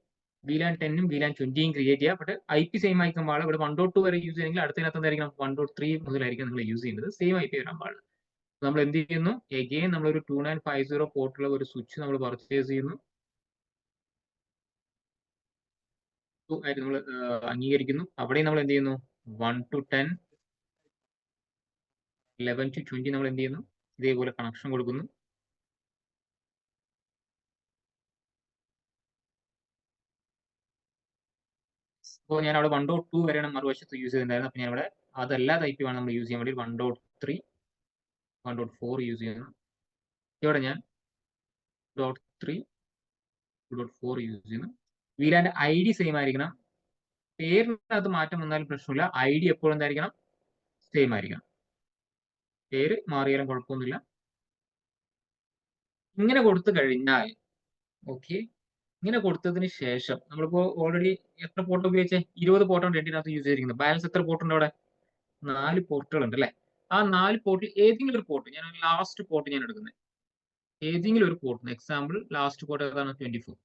VLAN 10ഉം VLAN 20ഉം ക്രിയേറ്റ് ചെയ്യുക. ബട്ട് IP സെയിം ആയിരിക്കാൻ പാടില്ല. ഇവിടെ 1.2 വരെ യൂസ് ചെയ്യണമെങ്കിൽ അടുത്തതിനകത്ത് എന്തായിരിക്കണം, 1.3 മുതലായിരിക്കും നിങ്ങൾ യൂസ് ചെയ്യുന്നത്. സെയിം IP വരാൻ പാടില്ല. നമ്മൾ എന്ത് ചെയ്യുന്നു, എഗെയിൻ നമ്മളൊരു 2950 പോർട്ടുള്ള ഒരു സ്വിച്ച് നമ്മൾ പർച്ചേസ് ചെയ്യുന്നു. ആയിട്ട് നമ്മൾ അംഗീകരിക്കുന്നു. അവിടെ നമ്മൾ എന്ത് ചെയ്യുന്നു, 1 to 10, 11 to 20 നമ്മൾ എന്ത് ചെയ്യുന്നു, ഇതേപോലെ കണക്ഷൻ കൊടുക്കുന്നു. അപ്പോൾ ഞാൻ അവിടെ 1.2 വരെയാണ് മറുവശത്ത് യൂസ് ചെയ്തിട്ടുണ്ടായിരുന്നത്. അപ്പോൾ ഞാൻ ഇവിടെ അതല്ലാത്ത IP വേണം നമ്മൾ യൂസ് ചെയ്യാൻ വേണ്ടി 1.3, 1.4 യൂസ് ചെയ്യുന്നു. ഇവിടെ ഞാൻ 3, 2.4 യൂസ് ചെയ്യുന്നു. VLAN ID സെയിം ആയിരിക്കണം. പേരിനകത്ത് മാറ്റം വന്നാലും പ്രശ്നമില്ല. ID എപ്പോഴും എന്തായിരിക്കണം, സെയിം ആയിരിക്കണം. പേര് മാറിയാലും കുഴപ്പമൊന്നുമില്ല. ഇങ്ങനെ കൊടുത്തു കഴിഞ്ഞാൽ ഓക്കെ, ഇങ്ങനെ കൊടുത്തതിന് ശേഷം നമ്മളിപ്പോ ഓൾറെഡി എത്ര പോർട്ട് ഉപയോഗിച്ചേ, 20 പോർട്ടാണ് രണ്ടിനകത്ത് യൂസ് ചെയ്തിരിക്കുന്നത്. ബാലൻസ് എത്ര പോർട്ട് ഉണ്ട് അവിടെ, 4 പോർട്ടുകൾ ഉണ്ട് അല്ലെ. ആ 4 പോർട്ടിൽ ഏതെങ്കിലും ഒരു പോർട്ട്, ഞാൻ ലാസ്റ്റ് പോർട്ട് ഞാൻ എടുക്കുന്നത്, ഏതെങ്കിലും ഒരു പോർട്ട്, എക്സാമ്പിൾ ലാസ്റ്റ് പോർട്ട് ഏതാണ്, 24.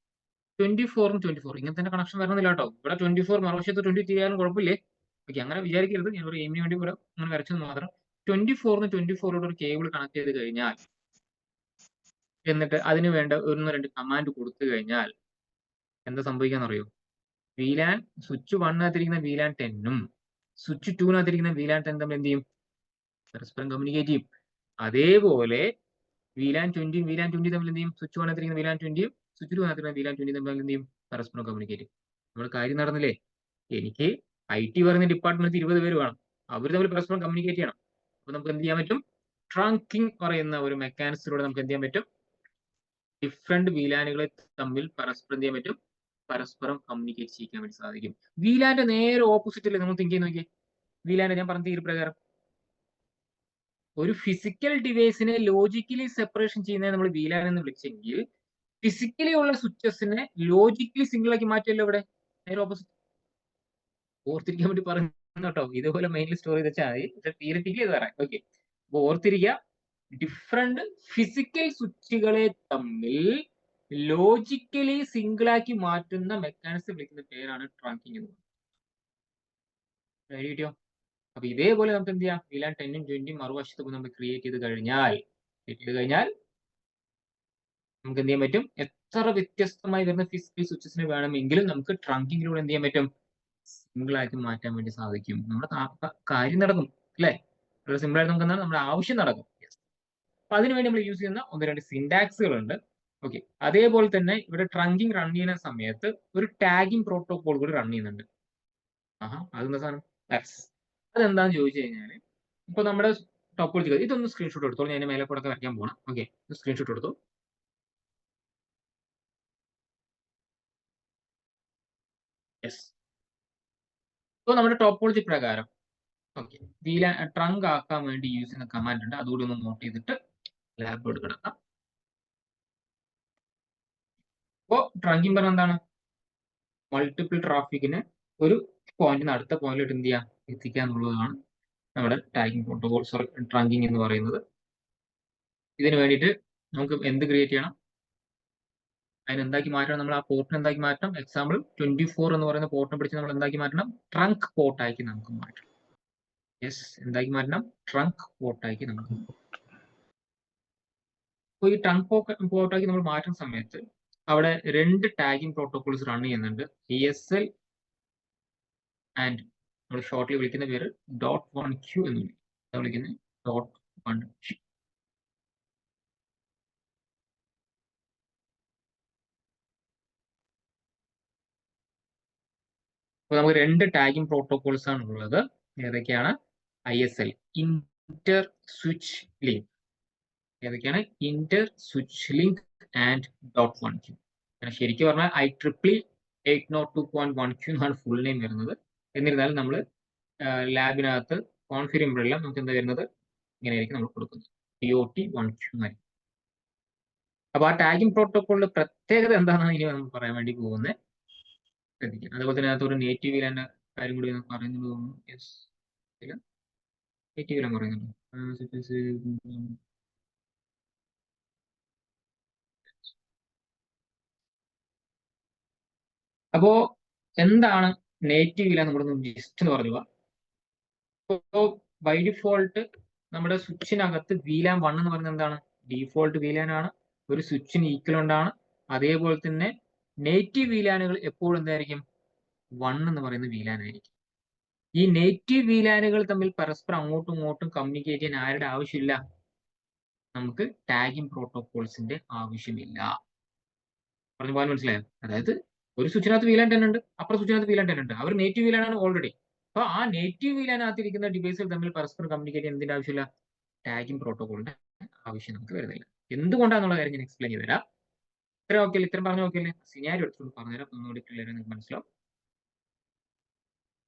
24ഉം 24 ഇങ്ങനെ തന്നെ കണക്ഷൻ വരണമെന്നില്ല കേട്ടോ. ഇവിടെ 24 മറുവശത്ത് 23 ആയാലും കുഴപ്പമില്ലേ. ഓക്കെ, അങ്ങനെ വിചാരിക്കരുത്, ഞാൻ ഒരു എയിമിന് വേണ്ടി ഇവിടെ അങ്ങനെ വരച്ചത് മാത്രം. 24ന് 24 ഒരു കേബിൾ കണക്ട് ചെയ്ത് കഴിഞ്ഞാൽ, എന്നിട്ട് അതിന് വേണ്ട 1-2 കമാൻഡ് കൊടുത്തു കഴിഞ്ഞാൽ എന്താ സംഭവിക്കാന്ന് VLAN സ്വിച്ച് 1-നകത്തിരിക്കുന്ന VLAN 10ഉം സ്വിച്ച് 2-നകത്തിരിക്കുന്ന VLAN 10 തമ്മിൽ എന്ത് ചെയ്യും, പരസ്പരം കമ്മ്യൂണിക്കേറ്റ് ചെയ്യും. അതേപോലെ VLAN 20ഉം VLAN 20 തമ്മിൽ എന്ത് ചെയ്യും, സ്വിച്ച് 1-നകത്തിരിക്കുന്ന VLAN 20ഉം സ്വിച്ച് 2-നകത്തിരിക്കുന്ന VLAN 20 തമ്മിൽ എന്ത് ചെയ്യും, പരസ്പരം കമ്മ്യൂണിക്കേറ്റ് ചെയ്യും. നമ്മുടെ കാര്യം നടന്നില്ലേ. എനിക്ക് IT പറയുന്ന ഡിപ്പാർട്ട്മെന്റ് 20 പേര് വേണം, അവർ തമ്മിൽ പരസ്പരം കമ്മ്യൂണിക്കേറ്റ് ചെയ്യണം. അപ്പൊ നമുക്ക് എന്ത് ചെയ്യാൻ പറ്റും, ട്രങ്കിങ് പറയുന്ന ഒരു മെക്കാനിസത്തിലൂടെ നമുക്ക് എന്ത് ചെയ്യാൻ പറ്റും, ഡിഫറെന്റ് VLANകളെ തമ്മിൽ പരസ്പരം എന്ത് ചെയ്യാൻ പറ്റും, പരസ്പരം കമ്മ്യൂണിക്കേറ്റ് ചെയ്യാൻ വേണ്ടി സാധിക്കും. VLAന്റെ നേരെ ഓപ്പോസിറ്റ് അല്ലേ നമ്മൾ തിങ്ക് ചെയ്ത് നോക്കിയേ. VLAൻ ഞാൻ പറഞ്ഞ തീരു പ്രകാരം ഒരു ഫിസിക്കൽ ഡിവൈസിനെ ലോജിക്കലി സെപ്പറേഷൻ ചെയ്യുന്നതിനെ നമ്മൾ VLAൻ എന്ന് വിളിച്ചെങ്കിൽ, ഫിസിക്കലി ഉള്ള സ്വിച്ചസിനെ ലോജിക്കലി സിംഗിൾ ആക്കി മാറ്റിയല്ലോ ഇവിടെ, നേരെ ഓപ്പോസിറ്റ്. ഓർത്തിരിക്കാൻ വേണ്ടി പറഞ്ഞു കേട്ടോ, ഇതുപോലെ മെയിൻലി സ്റ്റോർ ചെയ്ത് വെച്ചാൽ മതി, പക്ഷെ തിയറിറ്റിക്കലി ഇത് പറയാം. ഓക്കെ, അപ്പൊ ഓർത്തിരിക്കുക, ഡിഫറെന്റ് ഫിസിക്കൽ സ്വിച്ചുകളെ തമ്മിൽ ലോജിക്കലി സിംഗിൾ ആക്കി മാറ്റുന്ന മെക്കാനിസം വിളിക്കുന്ന പേരാണ് ട്രാങ്കിങ് എന്ന് പറയുന്നത്. അപ്പൊ ഇതേപോലെ നമുക്ക് എന്ത് ചെയ്യാം, VLAN 10ഉം 20ഉം മറുവശത്ത് നമ്മൾ ക്രിയേറ്റ് ചെയ്ത് കഴിഞ്ഞാൽ നമുക്ക് എന്ത് ചെയ്യാൻ പറ്റും, എത്ര വ്യത്യസ്തമായി വരുന്ന ഫിസിക്കൽ സ്വിച്ചസിനെ വേണമെങ്കിലും നമുക്ക് ട്രങ്കിങ്ങിലൂടെ എന്ത് ചെയ്യാൻ പറ്റും, സിംഗിൾ ആക്കി മാറ്റാൻ വേണ്ടി സാധിക്കും. നമ്മുടെ കാര്യം നടക്കും അല്ലെ, വളരെ സിമ്പിൾ ആയിട്ട് നമുക്ക് എന്താണ് നമ്മുടെ ആവശ്യം നടക്കും. അപ്പൊ അതിനുവേണ്ടി നമ്മൾ യൂസ് ചെയ്യുന്ന 1-2 സിൻടാക്സുകൾ ഉണ്ട്. ഓക്കെ, അതേപോലെ തന്നെ ഇവിടെ ട്രങ്കിങ് റൺ ചെയ്യുന്ന സമയത്ത് ഒരു ടാഗിങ് പ്രോട്ടോകോൾ കൂടി റൺ ചെയ്യുന്നുണ്ട്. അതെന്താ സാധനം, അതെന്താന്ന് ചോദിച്ചു കഴിഞ്ഞാൽ, ഇപ്പൊ നമ്മുടെ ടോപ്പോളജി ഇതൊന്ന് സ്ക്രീൻഷോട്ട് എടുത്തോളൂ, ഞാൻ മേലെ കൂടെ വരയ്ക്കാൻ പോകണം. ഓക്കെ, സ്ക്രീൻഷോട്ട് എടുത്തു. യെസ്, ഇപ്പോൾ നമ്മുടെ ടോപ്പോളജി പ്രകാരം ഓക്കെ, VLAN ട്രങ്ക് ആക്കാൻ വേണ്ടി യൂസ് ചെയ്യുന്ന കമാൻഡ് ഉണ്ട്, അതുകൂടി ഒന്ന് നോട്ട് ചെയ്തിട്ട് ലാബോട് കിടക്കാം. അപ്പോൾ ട്രങ്കിങ് പറഞ്ഞ എന്താണ്, മൾട്ടിപ്പിൾ ട്രാഫിക്കിന് ഒരു പോയിന്റിൽ നിന്ന് അടുത്ത പോയിന്റിലോട്ട് എന്ത് ചെയ്യാം, എത്തിക്കുക എന്നുള്ളതാണ് നമ്മുടെ ടാഗിങ് പ്രോട്ടോകോൾ ട്രങ്കിങ് എന്ന് പറയുന്നത്. ഇതിന് വേണ്ടിയിട്ട് നമുക്ക് എന്ത് ക്രിയേറ്റ് ചെയ്യണം, അതിനെന്താക്കി മാറ്റണം, നമ്മൾ ആ പോർട്ടിന് എന്താക്കി മാറ്റണം, എക്സാമ്പിൾ 24 എന്ന് പറയുന്ന പോർട്ടിനെ പിടിച്ച് നമ്മൾ എന്താക്കി മാറ്റണം, ട്രങ്ക് പോർട്ടാക്കി നമുക്ക് മാറ്റണം. യെസ്, എന്താക്കി മാറ്റണം, ട്രങ്ക് പോർട്ടാക്കി നമുക്ക്. അപ്പോൾ ഈ ട്രങ്ക് പോർട്ടാക്കി നമ്മൾ മാറ്റുന്ന സമയത്ത് അവിടെ 2 ടാഗിങ് പ്രോട്ടോകോൾസ് റൺ ചെയ്യുന്നുണ്ട്. ESL ആൻഡ് നമ്മൾ ഷോർട്ട്ലി വിളിക്കുന്ന പേര് .1Q എന്ന് വിളിക്കുന്നത് .1Q. അപ്പോൾ നമുക്ക് 2 ടാഗിങ് പ്രോട്ടോകോൾസ് ആണ് ഉള്ളത്. ഏതൊക്കെയാണ്, ISL ഇന്റർ സ്വിച്ച് ലിങ്ക്, ഏതൊക്കെയാണ്, Inter switch link and .1Q. ശരിക്കും പറഞ്ഞാൽ IEEE 802.1Q എന്നാണ് ഫുൾ നെയിം വരുന്നത്. എന്നിരുന്നാലും നമ്മൾ ലാബിനകത്ത് കോൺഫിഗർ ചെയ്യുമ്പോഴെല്ലാം നമുക്ക് എന്താ വരുന്നത്, ഇങ്ങനെയായിരിക്കും നമ്മൾ കൊടുക്കുന്നത്, DOT1Q എന്നായിരിക്കും. അപ്പൊ ആ ടാഗിങ് പ്രോട്ടോകോളിന്റെ പ്രത്യേകത എന്താണെന്ന് ഇനി നമ്മൾ പറയാൻ വേണ്ടി പോകുന്നത്, ശ്രദ്ധിക്കാം. അതുപോലെ തന്നെ അതിനകത്ത് ഒരു നേറ്റീവ് VLAN കാര്യം കൂടി പറയുന്നത് തോന്നുന്നു. യെസ്, നേറ്റീവ് VLAN പറയുന്നുണ്ട്. അപ്പോ എന്താണ് നേറ്റീവ് VLAN നമ്മളൊന്ന് ജസ്റ്റ് എന്ന് പറഞ്ഞു. ഇപ്പോ ബൈ ഡിഫോൾട്ട് നമ്മുടെ സ്വിച്ചിനകത്ത് VLAN 1 എന്ന് പറയുന്നത് എന്താണ്? ഡീഫോൾട്ട് VLAN ആണ്, ഒരു സ്വിച്ചിന് ഈക്വലന്റ് ആണ്. അതേപോലെ തന്നെ നേറ്റീവ് VLANകൾ എപ്പോഴും എന്തായിരിക്കും? 1 എന്ന് പറയുന്ന VLAN ആയിരിക്കും. ഈ നേറ്റീവ് VLANകൾ തമ്മിൽ പരസ്പരം അങ്ങോട്ടും ഇങ്ങോട്ടും കമ്മ്യൂണിക്കേറ്റ് ചെയ്യാൻ ആരുടെ ആവശ്യമില്ല? നമുക്ക് ടാഗിംഗ് പ്രോട്ടോകോൾസിന്റെ ആവശ്യമില്ല. പറഞ്ഞു പോകാൻ മനസ്സിലായോ? അതായത് ഒരു സ്വിച്ചിനകത്ത് VLAN 10 ഉണ്ട്, അപ്പുറം സ്വിച്ചിനകത്ത് VLAN 10 ഉണ്ട്. അവർ നേറ്റീവ് VLAN ആണ് ഓൾറെഡി. അപ്പൊ ആ നേറ്റീവ് VLAN ഇരിക്കുന്ന ഡിവൈസുകൾ തമ്മിൽ പരസ്പരം കമ്മ്യൂണിക്കേറ്റ് ചെയ്യാൻ എന്തിന്റെ ആവശ്യമില്ല? ടാഗിംഗ് പ്രോട്ടോകോളിന്റെ ആവശ്യം നമുക്ക് വരുന്നില്ല. എന്തുകൊണ്ടാന്നുള്ള കാര്യം ഞാൻ എക്സ്പ്ലെയിൻ ചെയ്ത് തരാം. ഇത്രയും ഓക്കെ, ഇത്രയും പറഞ്ഞു നോക്കിയല്ലേ? സിനാരിയോ എടുത്തുകൊണ്ട് പറഞ്ഞുതരാം, ഒന്നുകൂടി ക്ലിയർ നിങ്ങൾക്ക് മനസ്സിലാവും.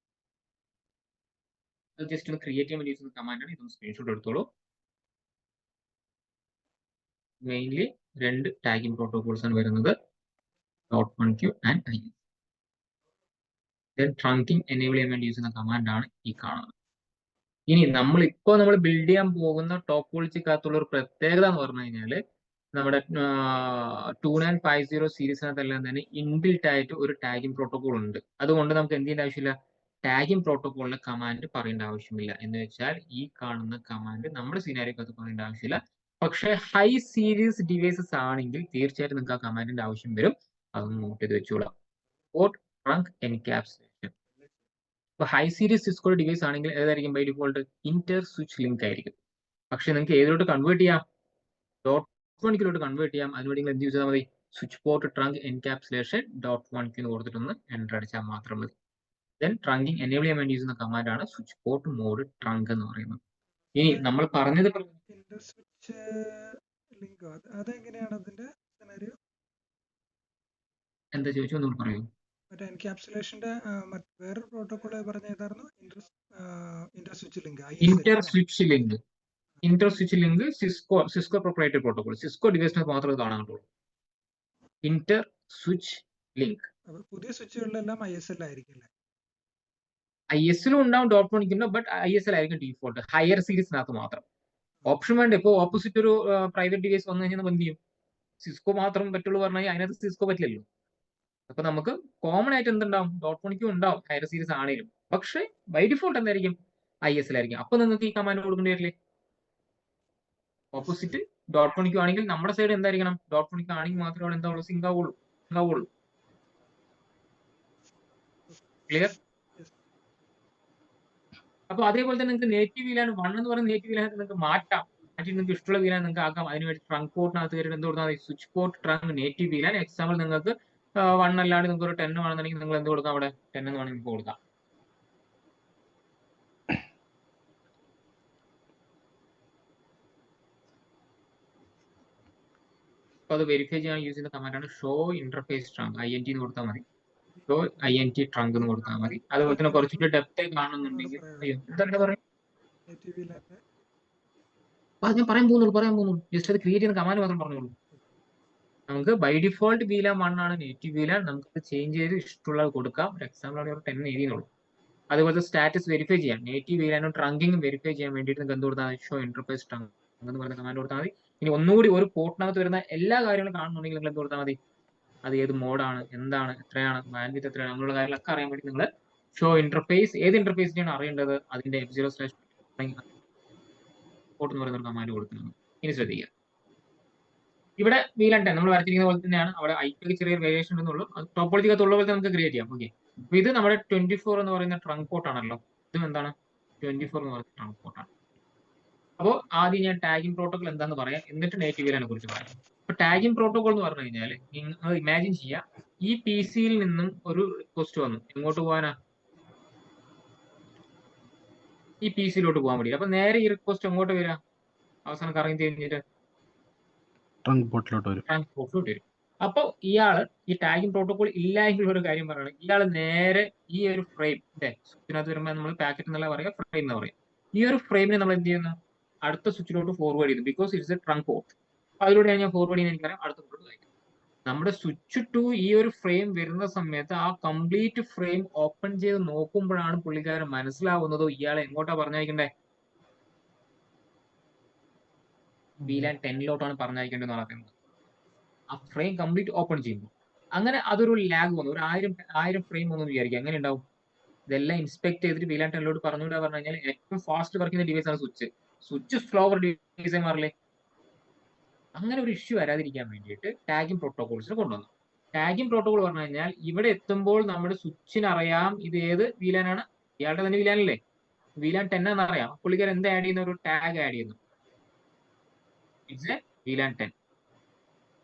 ജസ്റ്റ് ഒന്ന് ക്രിയേറ്റ് ചെയ്യാൻ വേണ്ടി യൂസ് ചെയ്യുന്ന കമാൻഡാണ്. ഇതൊന്ന് സ്ക്രീൻഷോട്ട് എടുത്തോളൂ. മെയിൻലി രണ്ട് ടാഗിംഗ് പ്രോട്ടോകോൾസ് ആണ് വരുന്നത്, .1q and IS. Trunking enable ചെയ്യാൻ വേണ്ടി യൂസ് ചെയ്യുന്ന കമാൻഡാണ് ഈ കാണുന്നത്. ഇനി നമ്മൾ ബിൽഡ് ചെയ്യാൻ പോകുന്ന ടോപ്പോളജിക്കകത്തുള്ള ഒരു പ്രത്യേകത എന്ന് പറഞ്ഞു കഴിഞ്ഞാൽ, നമ്മുടെ 2950 സീരീസിനകത്തെല്ലാം തന്നെ ഇൻബിൽറ്റ് ആയിട്ട് ഒരു ടാഗിംഗ് പ്രോട്ടോകോൾ ഉണ്ട്. അതുകൊണ്ട് നമുക്ക് എന്ത് ചെയ്യേണ്ട ആവശ്യമില്ല? ടാഗിംഗ് പ്രോട്ടോകോളിലെ കമാൻഡ് പറയേണ്ട ആവശ്യമില്ല. എന്ന് വെച്ചാൽ ഈ കാണുന്ന കമാൻഡ് നമ്മുടെ സിനാരിയോക്കകത്ത് പറയേണ്ട ആവശ്യമില്ല. പക്ഷേ ഹൈ സീരീസ് ഡിവൈസസ് ആണെങ്കിൽ തീർച്ചയായിട്ടും നിങ്ങൾക്ക് ആ കമാൻഡിന്റെ ആവശ്യം വരും. അതൊന്ന് നോട്ട് ചെയ്ത് വെച്ചോളാം. Port trunk encapsulation. ഇപ്പൊ ഹൈ സീരീസ് സിസ്കോ ഡിവൈസ് ആണെങ്കിൽ ഏതായിരിക്കും by default? Inter switch link ആയിരിക്കും. പക്ഷെ നിങ്ങൾക്ക് ഏതിലോട്ട് കൺവേർട്ട് ചെയ്യാം? .1q കൺവേർട്ട് ചെയ്യാം. അതിനുവേണ്ടി നിങ്ങൾ എന്ത് ചെയ്താൽ മതി? Switch port trunk encapsulation .1q എന്ന് കൊടുത്തിട്ടൊന്ന് എൻ്റർ അടിച്ചാൽ മാത്രം മതി. ദെൻ ട്രങ്കിങ് എനേബിൾ ചെയ്യാൻ വേണ്ടി യൂസ് കമാൻഡാണ് സ്വിച്ച് പോർട്ട് മോഡ് ട്രങ്ക് എന്ന് പറയുന്നത്. ഇനി നമ്മൾ പറഞ്ഞത് ഇന്റർ സ്വിച്ച് ലിങ്ക് അതെങ്ങനെയാണ് അതിന്റെ സിനാരിയോ? എന്താ ചോദിച്ചു ഒന്ന് പറയൂ. മറ്റേ എൻക്യാപ്സുലേഷന്റെ വേറൊരു പ്രോട്ടോകോൾ പറഞ്ഞ ഏതായിരുന്നു? Inter switch link. Inter switch link Cisco proprietary protocol. Cisco ഡിവൈസിന് മാത്രമേ കാണാൻ പറ്റുള്ളൂ ഇന്റർ സ്വിച്ച് ലിങ്ക്. പുതിയ സ്വിച്ചുകളിലെല്ലാം ISL ആയിരിക്കും അല്ലേ? ISലും ഉണ്ടാവും, .1q ഉണ്ട്. ബട്ട് ISL ആയിരിക്കും ഡീഫോൾട്ട്, ഹയർ സീരീസിനകത്ത് മാത്രം. ഓപ്ഷൻ വേണ്ട. ഇപ്പോൾ ഓപ്പോസിറ്റ് ഒരു പ്രൈവറ്റ് ഡിവൈസ് വന്നു കഴിഞ്ഞാൽ എന്ത് ചെയ്യും? സിസ്കോ മാത്രം പറ്റുള്ളൂ പറഞ്ഞു കഴിഞ്ഞാൽ അതിനകത്ത് സിസ്കോ പറ്റില്ലല്ലോ. അപ്പൊ നമുക്ക് കോമൺ ആയിട്ട് എന്തുണ്ടാവും? .1q ഉണ്ടാവും ഹയർ സീരീസ് ആണെങ്കിലും. പക്ഷേ ബൈ ഡിഫോൾട്ട് എന്തായിരിക്കും? ISL ആയിരിക്കും. അപ്പൊ നിങ്ങൾക്ക് ഈ കമാൻഡ് കൊടുക്കേണ്ടി വരില്ലേ? ഓപ്പോസിറ്റ് .1q ആണെങ്കിൽ നമ്മുടെ സൈഡ് എന്തായിരിക്കണം? .1q ആണെങ്കിൽ മാത്രമേ എന്താ ഉള്ളൂ? സിങ്ക് ആവുള്ളൂ. ക്ലിയർ? അപ്പൊ അതേപോലെ തന്നെ നിങ്ങൾക്ക് നേറ്റീവ് VLAN 1 എന്ന് പറയുന്ന നേറ്റീവ് VLAN നിങ്ങൾക്ക് മാറ്റാം. നിങ്ങൾക്ക് ഇഷ്ടമുള്ള VLAN നിങ്ങൾക്ക് ആക്കാം. അതിനുവേണ്ടി ട്രങ്ക് പോർട്ടിനകത്ത് കയറിയിട്ട് എന്ത് കൊടുത്താൽ മതി? Switch port trunk native VLAN. Example നിങ്ങൾക്ക് 1 അല്ലാണ്ട് നിങ്ങൾക്ക് ഒരു 10 വേണമെന്നുണ്ടെങ്കിൽ നിങ്ങൾ എന്ത് കൊടുക്കാം? അവിടെ 10 എന്ന് വേണമെങ്കിൽ കൊടുക്കാം. അപ്പൊ അത് വെരിഫൈ ചെയ്യാൻ യൂസ് ചെയ്യുന്ന കമാൻഡാണ് ഷോ ഇന്റർഫേസ് ട്രങ്ക്. INT എന്ന് കൊടുത്താൽ മതി. ഷോ INT ട്രങ്ക് എന്ന് കൊടുത്താൽ മതി. അതുപോലെ തന്നെ കുറച്ചുകൂടി ഡെപ്ത് കാണുന്നുണ്ടെങ്കിൽ എന്താ പറയാ? ഞാൻ പറയാൻ പോകുന്നുള്ളൂ. ജസ്റ്റ് അത് ക്രിയേറ്റ് ചെയ്യുന്ന കമാൻഡ് മാത്രം പറഞ്ഞോളൂ. നമുക്ക് ബൈ ഡിഫോൾട്ട് VLAN 1 ആണ് നേറ്റീവ് VLAN. നമുക്ക് ചേഞ്ച് ചെയ്ത് ഇഷ്ടമുള്ളത് കൊടുക്കാം. ഒരു എക്സാമ്പിൾ ആണ് 10 എഴുതിയുള്ളൂ. അതുപോലെ സ്റ്റാറ്റസ് വെരിഫൈ ചെയ്യാം. നേറ്റീവ് VLAN ട്രങ്കിങ് വെരിഫൈ ചെയ്യാൻ വേണ്ടിയിട്ട് നിങ്ങൾക്ക് എന്ത് കൊടുത്താൽ മതി? ഷോ ഇന്റർഫേസ് ട്രങ്ക് എന്ന് പറയുന്ന കമാൻഡ് കൊടുത്താൽ മതി. ഇനി ഒന്നുകൂടി ഒരു പോർട്ടിനകത്ത് വരുന്ന എല്ലാ കാര്യങ്ങളും കാണുന്നുണ്ടെങ്കിൽ നിങ്ങൾ എന്ത് കൊടുത്താൽ മതി? അത് ഏത് മോഡാണ്, എന്താണ്, എത്രയാണ്, ബാൻഡ്വിഡ്ത്ത് എത്രയാണ്, അങ്ങനെയുള്ള കാര്യങ്ങളൊക്കെ അറിയാൻ വേണ്ടി നിങ്ങൾ ഷോ ഇന്റർഫേസ്, ഏത് ഇന്റർഫേസിനെയാണ് അറിയേണ്ടത്? അതിന്റെ F0/പോർട്ട് എന്ന് പറയുന്ന ഒരു കമാൻഡ് കൊടുക്കുന്നത്. ഇനി ശ്രദ്ധിക്കുക, ഇവിടെ VLAN 10 നമ്മൾ വരച്ചിരിക്കുന്ന പോലെ തന്നെയാണ്. അവിടെ IP ചെറിയ വേരിയേഷൻ ഉണ്ടെന്നുള്ളൂ. ടോപ്പോളജിക്കകത്തുള്ള പോലെ നമുക്ക് ക്രിയേറ്റ് ചെയ്യാം. ഓക്കെ, അപ്പൊ ഇത് നമ്മുടെ 24 എന്ന് പറയുന്ന ട്രങ്ക് പോർട്ട് ആണല്ലോ. ഇത് എന്താണ്? 24 എന്ന് പറയുന്ന ട്രങ്ക് പോർട്ടാണ്. അപ്പോൾ ആദ്യം ഞാൻ ടാഗിംഗ് പ്രോട്ടോകോൾ എന്താണെന്ന് പറയാം, എന്നിട്ട് നേറ്റീവ് VLAN കുറിച്ച് പറയാം. അപ്പൊ ടാഗിംഗ് പ്രോട്ടോകോൾ എന്ന് പറഞ്ഞു കഴിഞ്ഞാൽ നിങ്ങൾ ഇമാജിൻ ചെയ്യുക, ഈ PC യിൽ നിന്നും ഒരു റിക്വസ്റ്റ് വന്നു. എങ്ങോട്ട് പോകാനാ? ഈ PC യിലോട്ട് പോകാൻ വേണ്ടി. അപ്പൊ നേരെ ഈ റിക്വസ്റ്റ് എങ്ങോട്ട് വരിക? അവസാനം കറങ്ങി കഴിഞ്ഞിട്ട് ട്രങ്ക് പോർട്ടിലോട്ട് വരും. അപ്പൊ ഇയാള് ഈ ടാഗിംഗ് പ്രോട്ടോകോൾ ഇല്ല എങ്കിൽ ഒരു കാര്യം പറയുന്നത്, ഇയാൾ നേരെ ഈ ഒരു ഫ്രെയിം ഇതിനകത്ത് വരുമ്പോൾ നമ്മൾ പാക്കറ്റ് എന്നല്ല പറയുക, ഫ്രെയിം എന്ന് പറയും. ഈ ഒരു ഫ്രെയിമിനെ നമ്മൾ എന്ത് ചെയ്യുന്നു? അടുത്ത സ്വിച്ചിലോട്ട് ഫോർവേഡ് ചെയ്തു. Because it's A trunk port. അതിലൂടെ ഞാൻ ഫോർവേഡ് ചെയ്യുന്ന എനിക്കറിയാം, അടുത്ത പോർട്ട് കഴിക്കും. നമ്മുടെ സ്വിച്ച് ടു ഈ ഒരു ഫ്രെയിം വരുന്ന സമയത്ത് ആ കംപ്ലീറ്റ് ഫ്രെയിം ഓപ്പൺ ചെയ്ത് നോക്കുമ്പോഴാണ് പുള്ളിക്കാരൻ മനസ്സിലാവുന്നതോ ഇയാളെ എങ്ങോട്ടാ പറഞ്ഞയക്കണ്ടേ? VLAN 10-ലോട്ടാണ് പറഞ്ഞയക്കേണ്ടതെന്ന് പറയുന്നത്. ആ ഫ്രെയിം കംപ്ലീറ്റ് ഓപ്പൺ ചെയ്യുമ്പോൾ അങ്ങനെ അതൊരു ലാഗ് വന്നു, ഒരു 1000 ഫ്രെയിം വന്നു വിചാരിക്കുക, എങ്ങനെ ഉണ്ടാവും? ഇതെല്ലാം ഇൻസ്പെക്ട് ചെയ്തിട്ട് VLAN 10-ലോട്ട് പറഞ്ഞുകൂടാ പറഞ്ഞു കഴിഞ്ഞാൽ ഏറ്റവും ഫാസ്റ്റ് വർക്ക് ചെയ്യുന്ന ഡിവൈസ് ആണ് സ്വിച്ച് സ്ലോവർ ഡിവൈസ് മാറില്ലേ. അങ്ങനെ ഒരു ഇഷ്യൂ വരാതിരിക്കാൻ വേണ്ടിയിട്ട് ടാഗിംഗ് പ്രോട്ടോകോൾസിന് കൊണ്ടുവന്നു. ടാഗിംഗ് പ്രോട്ടോകോൾ പറഞ്ഞു കഴിഞ്ഞാൽ ഇവിടെ എത്തുമ്പോൾ നമ്മുടെ സ്വിച്ചിന് അറിയാം ഇത് ഏത് VLAN ആണ്, ഇയാളുടെ തന്നെ VLAN അല്ലേ, VLAN 10 എന്ന് അറിയാം. പുള്ളിക്കാരൻ എന്ത് ആഡ് ചെയ്യുന്ന, ഒരു ടാഗ് ആഡ് ചെയ്യുന്നു, ഇറ്റ്സ് എ VLAN 10.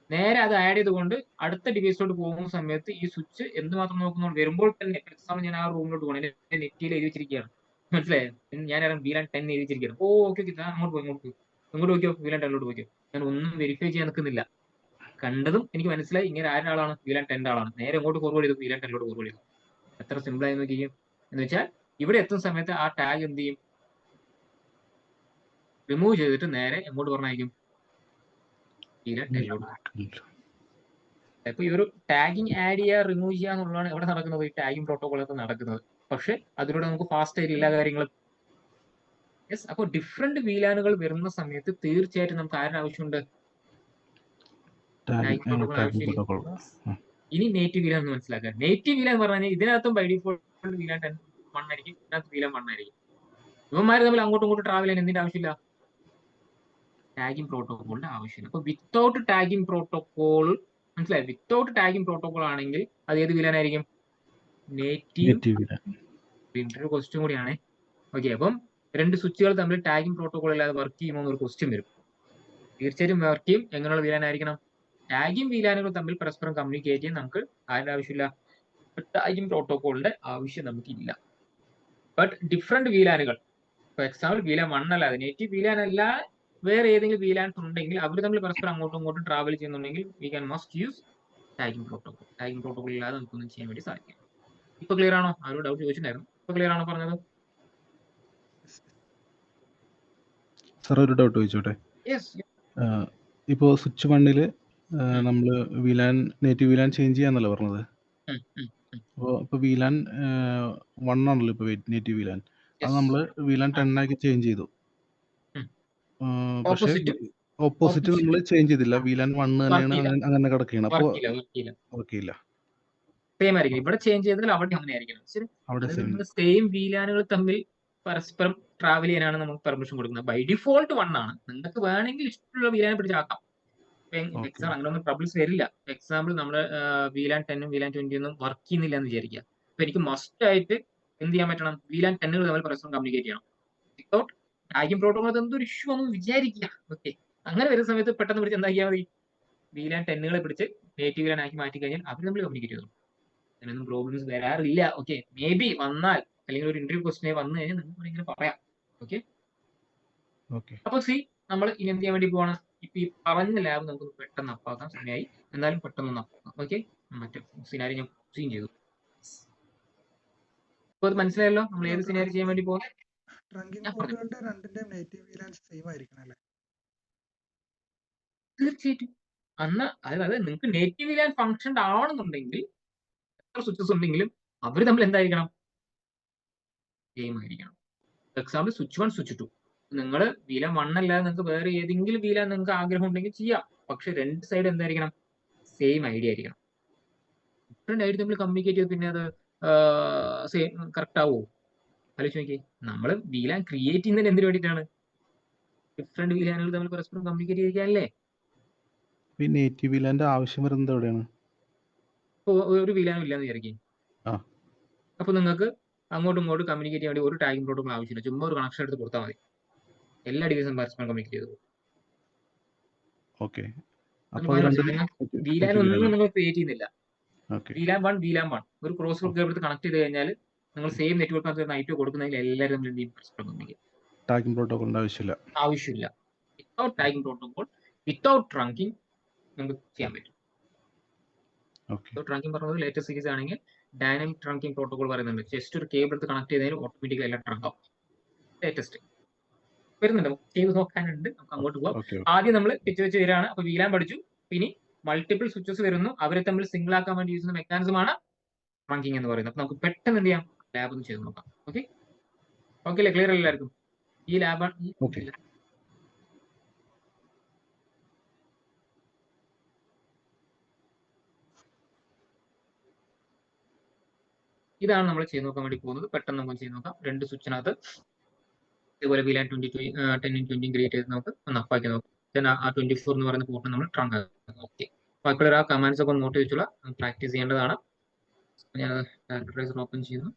നേരെ അത് ആഡ് ചെയ്തുകൊണ്ട് അടുത്ത ഡിവൈസിലോട്ട് പോകുന്ന സമയത്ത് ഈ സ്വിച്ച് എന്തുമാത്രം നോക്കുന്നു, വരുമ്പോൾ തന്നെ എക്സാമ്പിൾ ഞാൻ ആ റൂമിലോട്ട് പോകണം, എന്റെ നെറ്റിയിൽ എഴുതി വെച്ചിരിക്കുകയാണ്, മനസ്സിലായോ, ഞാൻ VLAN 10 എഴുതി വെച്ചിരിക്കുകയാണ്. ഓക്കെ അങ്ങോട്ട് പോയി ഇങ്ങോട്ട് പോയിക്കോ, VLAN 10-ലോട്ട് പോയിക്കോ. ഞാൻ ഒന്നും വെരിഫൈ ചെയ്യാൻ നിൽക്കുന്നില്ല, കണ്ടതും എനിക്ക് മനസ്സിലായി ഇങ്ങനെ ആരാളാണ്, VLAN 10 ആളാണ്, നേരെ അങ്ങോട്ട് ഫോർവേഡ് ചെയ്തു, VLAN 10-ലോട്ട് ഫോർവേഡ് ചെയ്തു. എത്ര സിമ്പിൾ ആയി നോക്കിയും. എന്ന് വെച്ചാൽ ഇവിടെ എത്തുന്ന സമയത്ത് ആ ടാഗ് എന്ത് ചെയ്യും, റിമൂവ് ചെയ്തിട്ട് നേരെ എങ്ങോട്ട് പറഞ്ഞായിരിക്കും, VLAN 10-ലോട്ട്. അപ്പൊ ഈ ഒരു ടാഗിങ് ആഡ് ചെയ്യുക, റിമൂവ് ചെയ്യുക എന്നുള്ളതാണ് എവിടെ നടക്കുന്നത്, ഈ ടാഗിങ് പ്രോട്ടോകോളൊക്കെ നടക്കുന്നത്. പക്ഷെ അതിലൂടെ നമുക്ക് ഫാസ്റ്റ് ആയിട്ട് എല്ലാ കാര്യങ്ങളും. യെസ്, അപ്പോൾ ഡിഫറെന്റ് VLANകൾ വരുന്ന സമയത്ത് തീർച്ചയായിട്ടും നമുക്ക് ആരുടെ ആവശ്യമുണ്ട്, ടാഗിംഗ് പ്രോട്ടോകോൾ ആവശ്യമില്ല. ഇനി നേറ്റീവ് VLAN എന്ന് മനസ്സിലാക്കുക. നേറ്റീവ് VLAN എന്ന് പറഞ്ഞാൽ ഇതിനകത്തും ബൈ ഡിഫോൾട്ട് VLAN 1 ആയിരിക്കും, ഇതിനകത്ത് VLAN 1 ആയിരിക്കും. ഇവന്മാർ തമ്മിൽ അങ്ങോട്ടും ഇങ്ങോട്ടും ട്രാവൽ ചെയ്യാൻ എന്തിന്റെ ആവശ്യമില്ല, ടാഗിംഗ് പ്രോട്ടോകോളിന്റെ ആവശ്യമില്ല. അപ്പൊ വിത്തൗട്ട് ടാഗിംഗ് പ്രോട്ടോകോൾ, മനസ്സിലായി, വിത്തൗട്ട് ടാഗിംഗ് പ്രോട്ടോകോൾ ആണെങ്കിൽ അത് ഏത് VLAN ആയിരിക്കും, നേറ്റീവ്. ഒരു ക്വസ്റ്റ്യൻ കൂടിയാണ്. ഓക്കെ, അപ്പം രണ്ട് സ്വിച്ചുകൾ തമ്മിൽ ടാഗിംഗ് പ്രോട്ടോകോൾ ഇല്ലാതെ വർക്ക് ചെയ്യുമോ എന്നൊരു ക്വസ്റ്റ്യൻ വരും. തീർച്ചയായിട്ടും വർക്ക് ചെയ്യും. എങ്ങനെയുള്ള VLAN ആയിരിക്കണം, ടാഗിംഗ് VLANകൾ തമ്മിൽ പരസ്പരം കമ്മ്യൂണിക്കേറ്റ് ചെയ്യാൻ നമുക്ക് ആരുടെ ആവശ്യമില്ല, ടാഗിംഗ് പ്രോട്ടോകോളിന്റെ ആവശ്യം നമുക്കില്ല. ബട്ട് ഡിഫറെന്റ് VLANകൾ, ഫോർ എക്സാമ്പിൾ VLAN 1 അല്ലാതെ നേറ്റീവ് VLAN അല്ല വേറെ ഏതെങ്കിലും VLANs ഉണ്ടെങ്കിൽ അവർ തമ്മിൽ പരസ്പരം അങ്ങോട്ടും ഇങ്ങോട്ടും ട്രാവൽ ചെയ്യുന്നുണ്ടെങ്കിൽ we can must use tagging protocol. Tagging protocol ഇല്ലാതെ നമുക്കൊന്നും ചെയ്യാൻ വേണ്ടി സാധിക്കും. ഇപ്പൊ ക്ലിയർ ആണോ? ആരോ ഡൗട്ട് ചോദിച്ചിട്ടുണ്ടായിരുന്നു, ഇപ്പൊ ക്ലിയർ ആണോ പറഞ്ഞത്? സാർ ഒരു ഡൗട്ട് ചോദിച്ചോട്ടെ. യെസ്. ഇപ്പോ സ്വിച്ച് 1 നമ്മള് നേറ്റീവ് VLAN ചേഞ്ച് ചെയ്യാന്നല്ലോ പറഞ്ഞത്. അപ്പോൾ VLAN 1 ആണല്ലോ ഇപ്പൊ നേറ്റീവ് VLAN, അത് നമ്മള് VLAN 10 ആക്കി ചേഞ്ച് ചെയ്തു. പക്ഷേ ഓപ്പോസിറ്റ് നമ്മൾ ചേഞ്ച് ചെയ്തില്ല, VLAN 1 തന്നെയാണ് അങ്ങനെ കിടക്കുകയാണ്. അപ്പോൾ വർക്കില്ല, സെയിം ആയിരിക്കും. ഇവിടെ ചേഞ്ച് ചെയ്താൽ അവിടെ അങ്ങനെ ആയിരിക്കണം. സെയിം VLANകൾ തമ്മിൽ പരസ്പരം ട്രാവൽ ചെയ്യാനാണ് നമുക്ക് പെർമിഷൻ കൊടുക്കുന്നത്. ബൈ ഡിഫോൾട്ട് 1 ആണ്. നിങ്ങൾക്ക് വേണമെങ്കിൽ ഇഷ്ടമുള്ള VLAN പിടിച്ചാക്കാം. എക്സാമ്പിൾ അങ്ങനെയൊന്നും ട്രബിൾസ് വരില്ല. എക്സാമ്പിൾ നമ്മുടെ VLAN 10ഉം VLAN 20 ഒന്നും വർക്ക് ചെയ്യുന്നില്ല എന്ന് വിചാരിക്കുക. അപ്പൊ എനിക്ക് മസ്റ്റ് ആയിട്ട് എന്ത് ചെയ്യാൻ പറ്റണം, VLAN 10കൾ തമ്മിൽ പരസ്പരം കമ്മ്യൂണിക്കേറ്റ് ചെയ്യണം. വിത്തൗട്ട് ടാഗിംഗ് പ്രോട്ടോകോൾ എന്തൊരു ഇഷ്യൂ ഒന്നും വിചാരിക്കുക. ഓക്കെ, അങ്ങനെ വരുന്ന സമയത്ത് പെട്ടെന്ന് പിടിച്ച് എന്താക്കിയാൽ മതി, VLAN 10കളെ പിടിച്ച് നേറ്റീവ് VLAN ആക്കി മാറ്റി കഴിഞ്ഞാൽ അവർ തമ്മിൽ കമ്മ്യൂണിക്കേറ്റ് ചെയ്തു. അങ്ങനെയൊന്നും പ്രോബ്ലംസ് വരാറില്ല. ഓക്കെ, മേ ബി വന്നാൽ അല്ലെങ്കിൽ ഒരു ഇന്റർവ്യൂ ക്വസ്റ്റ്യൻ വന്നു കഴിഞ്ഞാൽ നിങ്ങൾക്ക് ഇങ്ങനെ പറയാം. ഓക്കെ, അപ്പൊ നമ്മൾ ഇനി എന്ത് ചെയ്യാൻ വേണ്ടി പോവാണ്, ഇപ്പൊ ഈ പറഞ്ഞ ലാബ് നമുക്ക് പെട്ടെന്ന് അപ്പാക്കാൻ സമയമായി, എന്നാലും പെട്ടെന്ന് അപ്പാക്കാം. ഓക്കെ, മറ്റേ സിനാരി ഞാൻ സീൻ ചെയ്തു. അപ്പൊ അത് മനസ്സിലായല്ലോ നമ്മൾ ഏത് സിനാരി ചെയ്യാൻ വേണ്ടി പോകുന്നത്. തീർച്ചയായിട്ടും അതായത് നിങ്ങൾക്ക് നേറ്റീവ് VLAN ഫംഗ്ഷൻ ആവണമെന്നുണ്ടെങ്കിൽ എത്ര സ്വിച്ചസ് ഉണ്ടെങ്കിലും അവർ തമ്മിൽ എന്തായിരിക്കണം, സെയിം ആയിരിക്കണം. ഫോർ എക്സാമ്പിൾ സ്വിച്ച് 1 സ്വിച്ച് 2, നിങ്ങൾ VLAN 1 അല്ലാതെ നിങ്ങൾക്ക് വേറെ ഏതെങ്കിലും VLAN നിങ്ങൾക്ക് ആഗ്രഹം ഉണ്ടെങ്കിൽ ചെയ്യാം. പക്ഷെ രണ്ട് സൈഡ് എന്തായിരിക്കണം, സെയിം ഐഡിയ ആയിരിക്കണം. ഡിഫറെന്റ് ആയിട്ട് നമ്മൾ കമ്മ്യൂണിക്കേറ്റ് ചെയ്ത് പിന്നെ അത് സെയിം കറക്റ്റ് ആവുമോ? ആലോചിച്ച് നോക്കി, നമ്മൾ VLAN ക്രിയേറ്റ് ചെയ്യുന്നതിന് എന്തിനു വേണ്ടിയിട്ടാണ്, ഡിഫറെന്റ് VLANകൾ തമ്മിൽ പരസ്പരം കമ്മ്യൂണിക്കേറ്റ് ചെയ്യാനല്ലേ. നേറ്റീവ് VLANന്റെ ആവശ്യം വരുന്നത് എവിടെയാണ്? ഇപ്പോൾ ഒരു VLAN ഇല്ലാന്ന് വിചാരിക്കും, അപ്പൊ നിങ്ങൾക്ക് അങ്ങോട്ടും ഇങ്ങോട്ടും കമ്മ്യൂണിക്കേറ്റ് ചെയ്യാൻ വേണ്ടി ഒരു ടാഗിംഗ് പ്രോട്ടോകോൾ ആവശ്യമില്ല. ചുമ്മാ ഒരു കണക്ഷൻ എടുത്ത് കൊടുത്താൽ മതി, എല്ലാ ഡിവൈസും പരസ്പരം കമ്മ്യൂണിക്കേറ്റ് ചെയ്തു. VLAN ഒന്നും നിങ്ങൾ ക്രിയേറ്റ് ചെയ്യുന്നില്ല. VLAN 1 ഒരു ക്രോസ് കേബിൾ എടുത്ത് കണക്ട് ചെയ്ത് കഴിഞ്ഞാൽ നിങ്ങൾ സെയിം നെറ്റ്വർക്കിനകത്ത് നൈറ്റ് കൊടുക്കുന്നതിൽ എല്ലാവരും തമ്മിൽ എന്ത് ചെയ്യും, പരസ്പരം കമ്മ്യൂണിക്കേറ്റ്. ടാഗിംഗ് പ്രോട്ടോകോളിന്റെ ആവശ്യമില്ല. Without tagging protocol, without trunking നമുക്ക് ചെയ്യാൻ പറ്റും. ട്രങ്കിങ് പറഞ്ഞത് ലേറ്റസ്റ്റ് സീരീസ് ആണെങ്കിൽ ഡൈനാമിക് ട്രങ്കിങ് പ്രോട്ടോകോൾ പറയുന്നുണ്ട്. ജസ്റ്റ് ഒരു കേബിൾ എടുത്ത് കണക്ട് ചെയ്തതിന് ഓട്ടോമാറ്റിക്കലി എല്ലാം ട്രങ്ക് ആവും. ലേറ്റസ്റ്റ് വരുന്നുണ്ട്, ചെയ്ത് നോക്കാനുണ്ട്. നമുക്ക് അങ്ങോട്ട് പോകാം. ആദ്യം നമ്മൾ വെച്ച് വരികയാണ്. അപ്പൊ VLAN പഠിച്ചു, ഇനി മൾട്ടിപ്പിൾ സ്വിച്ചസ് വരുന്നു, അവരെ തമ്മിൽ സിംഗിൾ ആക്കാൻ വേണ്ടി യൂസ് ചെയ്യുന്ന മെക്കാനിസമാണ് ട്രങ്കിങ് എന്ന് പറയുന്നത്. അപ്പൊ നമുക്ക് പെട്ടെന്ന് എന്ത് ചെയ്യാം, ലാബ് ഒന്ന് ചെയ്ത് നോക്കാം. ഓക്കെ അല്ലേ, ക്ലിയർ എല്ലാവർക്കും? ഈ ലാബ് ഇതാണ് നമ്മൾ ചെയ്ത് നോക്കാൻ വേണ്ടി പോകുന്നത്. പെട്ടെന്ന് നമുക്ക് ചെയ്ത് നോക്കാം. 2 സ്വിച്ചിനകത്ത് ഇതുപോലെ VLAN 10 20 ക്രിയേറ്റ് ചെയ്ത് നമുക്ക് ഒന്ന് അപ്പാക്കി നോക്കാം. ദെൻ ആ 24 എന്ന് പറയുന്ന പോർട്ട് നമ്മൾ ട്രങ്ക് ആക്കാം. ഓക്കെ, ബാക്കിയുള്ള ആ കമാൻഡ്സ് ഒക്കെ ഒന്ന് നോട്ട് വെച്ചുള്ള പ്രാക്ടീസ് ചെയ്യേണ്ടതാണ്. ഞാൻ ക്യാരക്ടറൈസർ ഓപ്പൺ ചെയ്യുന്നു.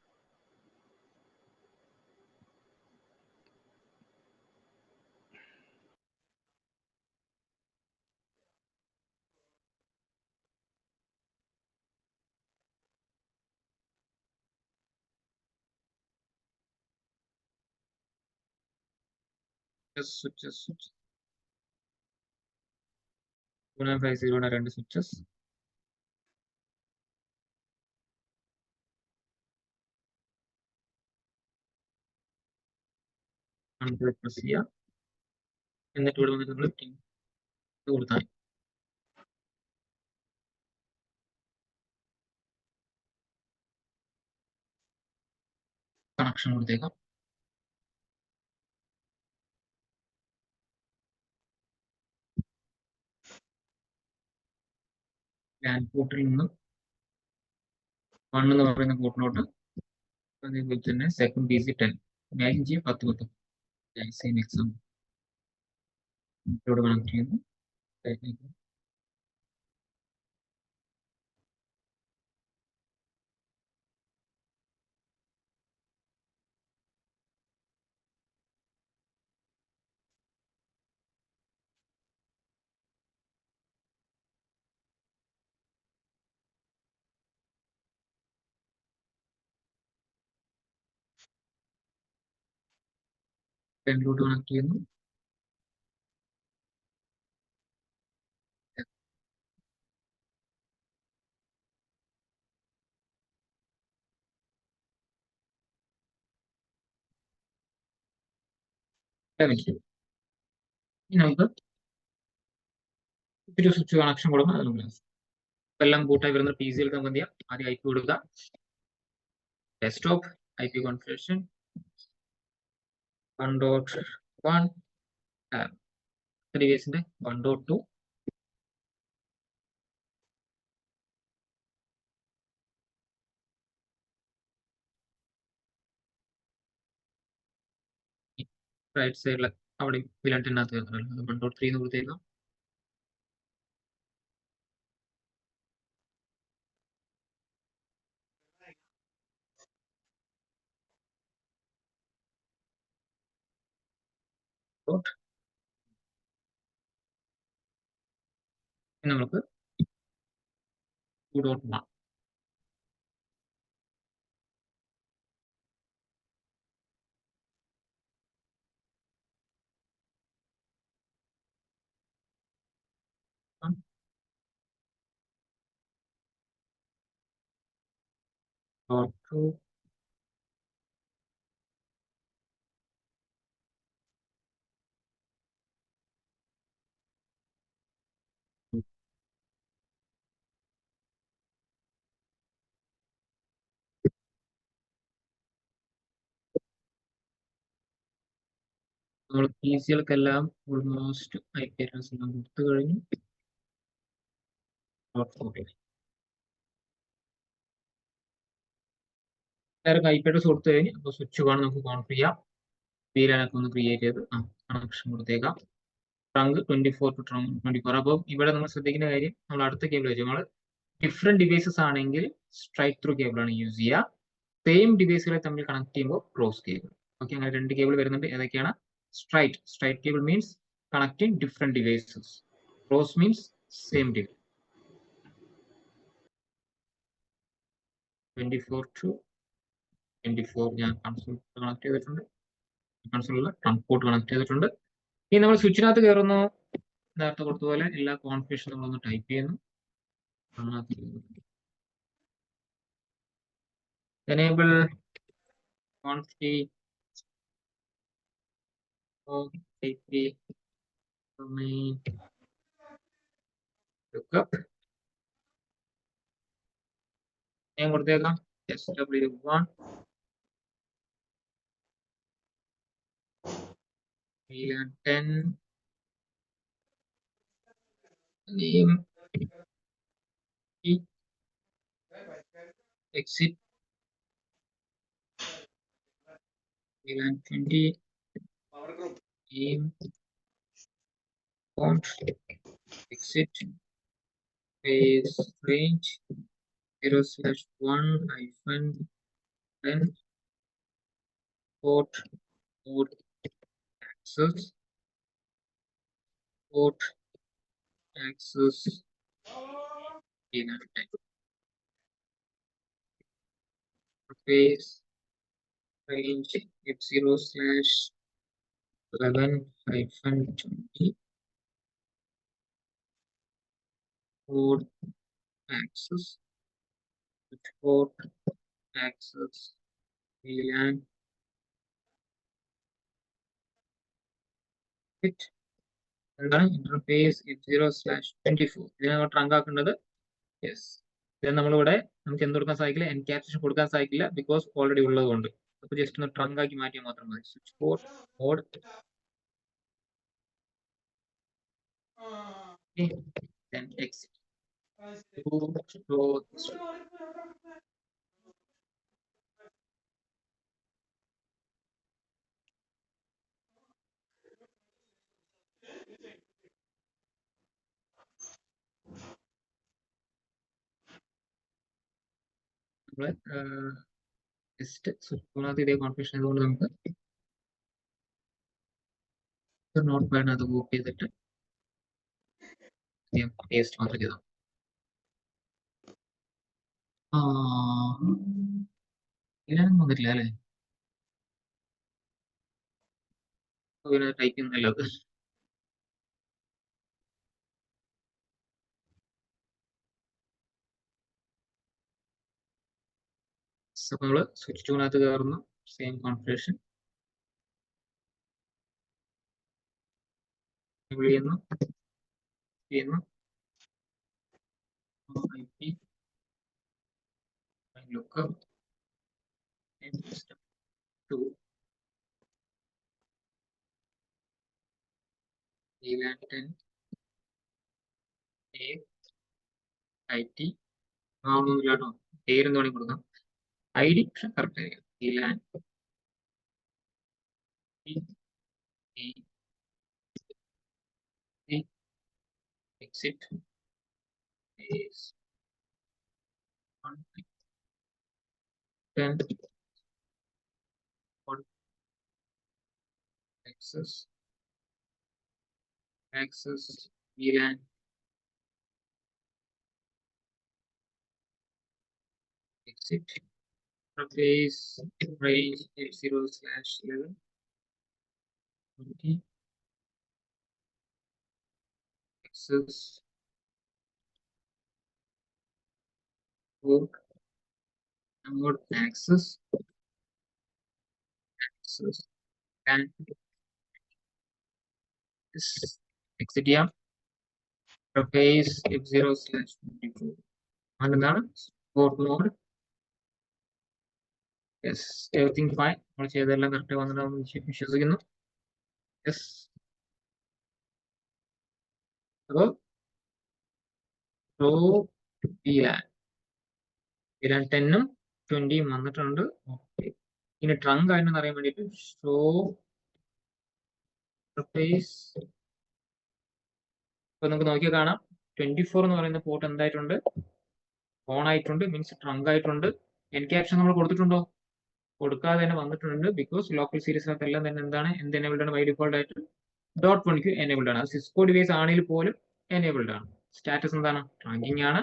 switches 2950 2 switches. പ്രസ് ചെയ്യാം. എന്നിട്ട് ഇവിടെ വന്നിട്ട് നമ്മൾ കൊടുത്താൽ കണക്ഷൻ കൊടുത്തേക്കാം. ലാൻഡ് പോർട്ടിൽ നിന്ന് 1 എന്ന് പറയുന്ന പോർട്ടിലോട്ട് അതേപോലെ തന്നെ സെക്കൻഡ് PC 10 ഇമാജിൻ ചെയ്യും 10 സെയിം എക്സാം ഇവിടെ കണക്ട് ചെയ്യുന്നു. ടെന്നിലോട്ട് കണക്ട് ചെയ്യുന്നു. ഇനി നമുക്ക് ഒരു സ്വിച്ച് കണക്ഷൻ കൊടുക്കാം. എല്ലാം ബൂട്ടായി വരുന്ന PC എടുക്കാൻ മതി. ആദ്യം IP കൊടുക്കുക. ഡെസ്ക്ടോപ്പ് IP കോൺഫിഗറേഷൻ 1.1 ഡിവൈസിന്റെ 1.2 റൈറ്റ് സൈഡിലെ അവിടെ VLAN 10 1.3 എന്ന് കൊടുത്തേക്കാം. നമുക്ക് 2.1 2 നമ്മൾ PCകൾക്കെല്ലാം ഓൾമോസ്റ്റ് IP അഡ്രസ് എല്ലാം കൊടുത്തു കഴിഞ്ഞു. എല്ലാവർക്കും IP അഡ്രസ് കൊടുത്തു കഴിഞ്ഞ് അപ്പോൾ സ്വിച്ച് വേണം നമുക്ക് കോൺഫിഗർ ചെയ്യാം. VLAN ഒക്കെ ഒന്ന് ക്രിയേറ്റ് ചെയ്ത് കണക്ഷൻ കൊടുത്തേക്കാം. Trunk 24 to 24. അപ്പോൾ ഇവിടെ നമ്മൾ ശ്രദ്ധിക്കുന്ന കാര്യം, നമ്മൾ അടുത്ത കേബിൾ വെച്ച് നമ്മൾ ഡിഫറെന്റ് ഡിവൈസസ് ആണെങ്കിൽ സ്ട്രൈറ്റ് ത്രൂ കേബിൾ ആണ് യൂസ് ചെയ്യുക. സെയിം ഡിവൈസുകളെ തമ്മിൽ കണക്ട് ചെയ്യുമ്പോൾ ക്രോസ് കേബിൾ. ഓക്കെ, അങ്ങനെ 2 കേബിൾ വരുന്നുണ്ട്. ഏതൊക്കെയാണ്? Straight cable means connecting different devices. Cross means same device. 24 to 24 ഞാൻ കൺസോൾ കണക്ട് ചെയ്തിട്ടുണ്ട്. കൺസോളിൽ ട്രാൻസ്പോർട്ട് കണക്ട് ചെയ്തിട്ടുണ്ട്. ഇനി നമ്മൾ സ്വിച്ചിനകത്ത് കയറുന്നു. നേരത്തെ കൊടുത്തതുപോലെ എല്ലാ കോൺഫിഗറേഷൻ നമ്മളൊന്ന് ടൈപ്പ് ചെയ്യുന്നു. Enable config IP domain lookup ഞാൻ കൊടുത്തേക്കാം SW1 VLAN 10 name exit VLAN 20 aim font exit phase range 0/1-10 port mode access port access VLAN type phase range F0/11-20 port access port access VLAN fit എന്താണ് ഇന്റർഫേസ് F0/24 ഇതിനെ നമ്മൾ ട്രങ്ക് ആക്കേണ്ടത് യെസ് ഇത് നമ്മളിവിടെ നമുക്ക് എന്ത് കൊടുക്കാൻ സാധിക്കില്ല എൻക്യാപ്സുലേഷൻ കൊടുക്കാൻ സാധിക്കില്ല ബിക്കോസ് ഓൾറെഡി ഉള്ളത് കൊണ്ട് അപ്പൊ ജസ്റ്റ് ഒന്ന് ട്രങ്ക് ആക്കി മാറ്റിയാൽ മാത്രം മതി switch port mode then exit നമ്മള് ജസ്റ്റ് സ്വിച്ച് ഇതേ കോൺഫിഗറേഷൻ ആയതുകൊണ്ട് നമുക്ക് നോട്ട് പാഡ് അത് കോപ്പി ചെയ്തിട്ട് പേസ്റ്റ് മാത്രം ചെയ്താൽ ഇതിനൊന്നും വന്നിട്ടില്ല അല്ലേ പിന്നെ ടൈപ്പ് ചെയ്യുന്നല്ലോ അത് അപ്പൊ നമ്മള് സ്വിച്ച് ടൂണിനകത്ത് കയറുന്നു സെയിം കോൺഫിഗറേഷൻ ചെയ്യുന്നു lookup and system 2 VLAN 10 A IT ആവുന്നില്ലാട്ടോ പേരെന്ത് വേണമെങ്കിൽ കൊടുക്കാം ID പക്ഷെ കറക്റ്റ് ആയിരിക്കും VLAN exit is 10 access VLAN exit interface range F0/11-20 access port mode access and exit ചെയ്യാം interface F0/24 എന്താണ് port mode yes everything fine നമ്മൾ ചെയ്തെല്ലാം കറക്റ്റ് വന്നിട്ടാണെന്ന് വിശ്വസിക്കുന്നു യെസ് അപ്പോൾ VLAN 10-ഉം 20-യും വന്നിട്ടുണ്ട് ഓക്കെ ഇനി ട്രങ്ക് ആയെന്ന് അറിയാൻ വേണ്ടിയിട്ട് ഷോ ഇന്റർഫേസ് ഇപ്പൊ നമുക്ക് നോക്കിയാൽ കാണാം 24 എന്ന് പറയുന്ന പോർട്ട് എന്തായിട്ടുണ്ട് ഓൺ ആയിട്ടുണ്ട് മീൻസ് ട്രങ്ക് ആയിട്ടുണ്ട് എൻക്യാപ്ഷൻ നമ്മൾ കൊടുത്തിട്ടുണ്ടോ കൊടുക്കാതെ തന്നെ വന്നിട്ടുണ്ട് ബിക്കോസ് ലോക്കൽ സീരീസിനകത്ത് എല്ലാം തന്നെ എന്താണ് എന്ത് എനേബിൾഡ് ആണ് ബൈ ഡിഫോൾട്ട് ആയിട്ട് .1 എനേബിൾഡ് ആണ് സിസ്കോ ഡിവൈസ് ആണെങ്കിൽ പോലും എനേബിൾഡ് ആണ് സ്റ്റാറ്റസ് എന്താണ് ട്രങ്കിങ് ആണ്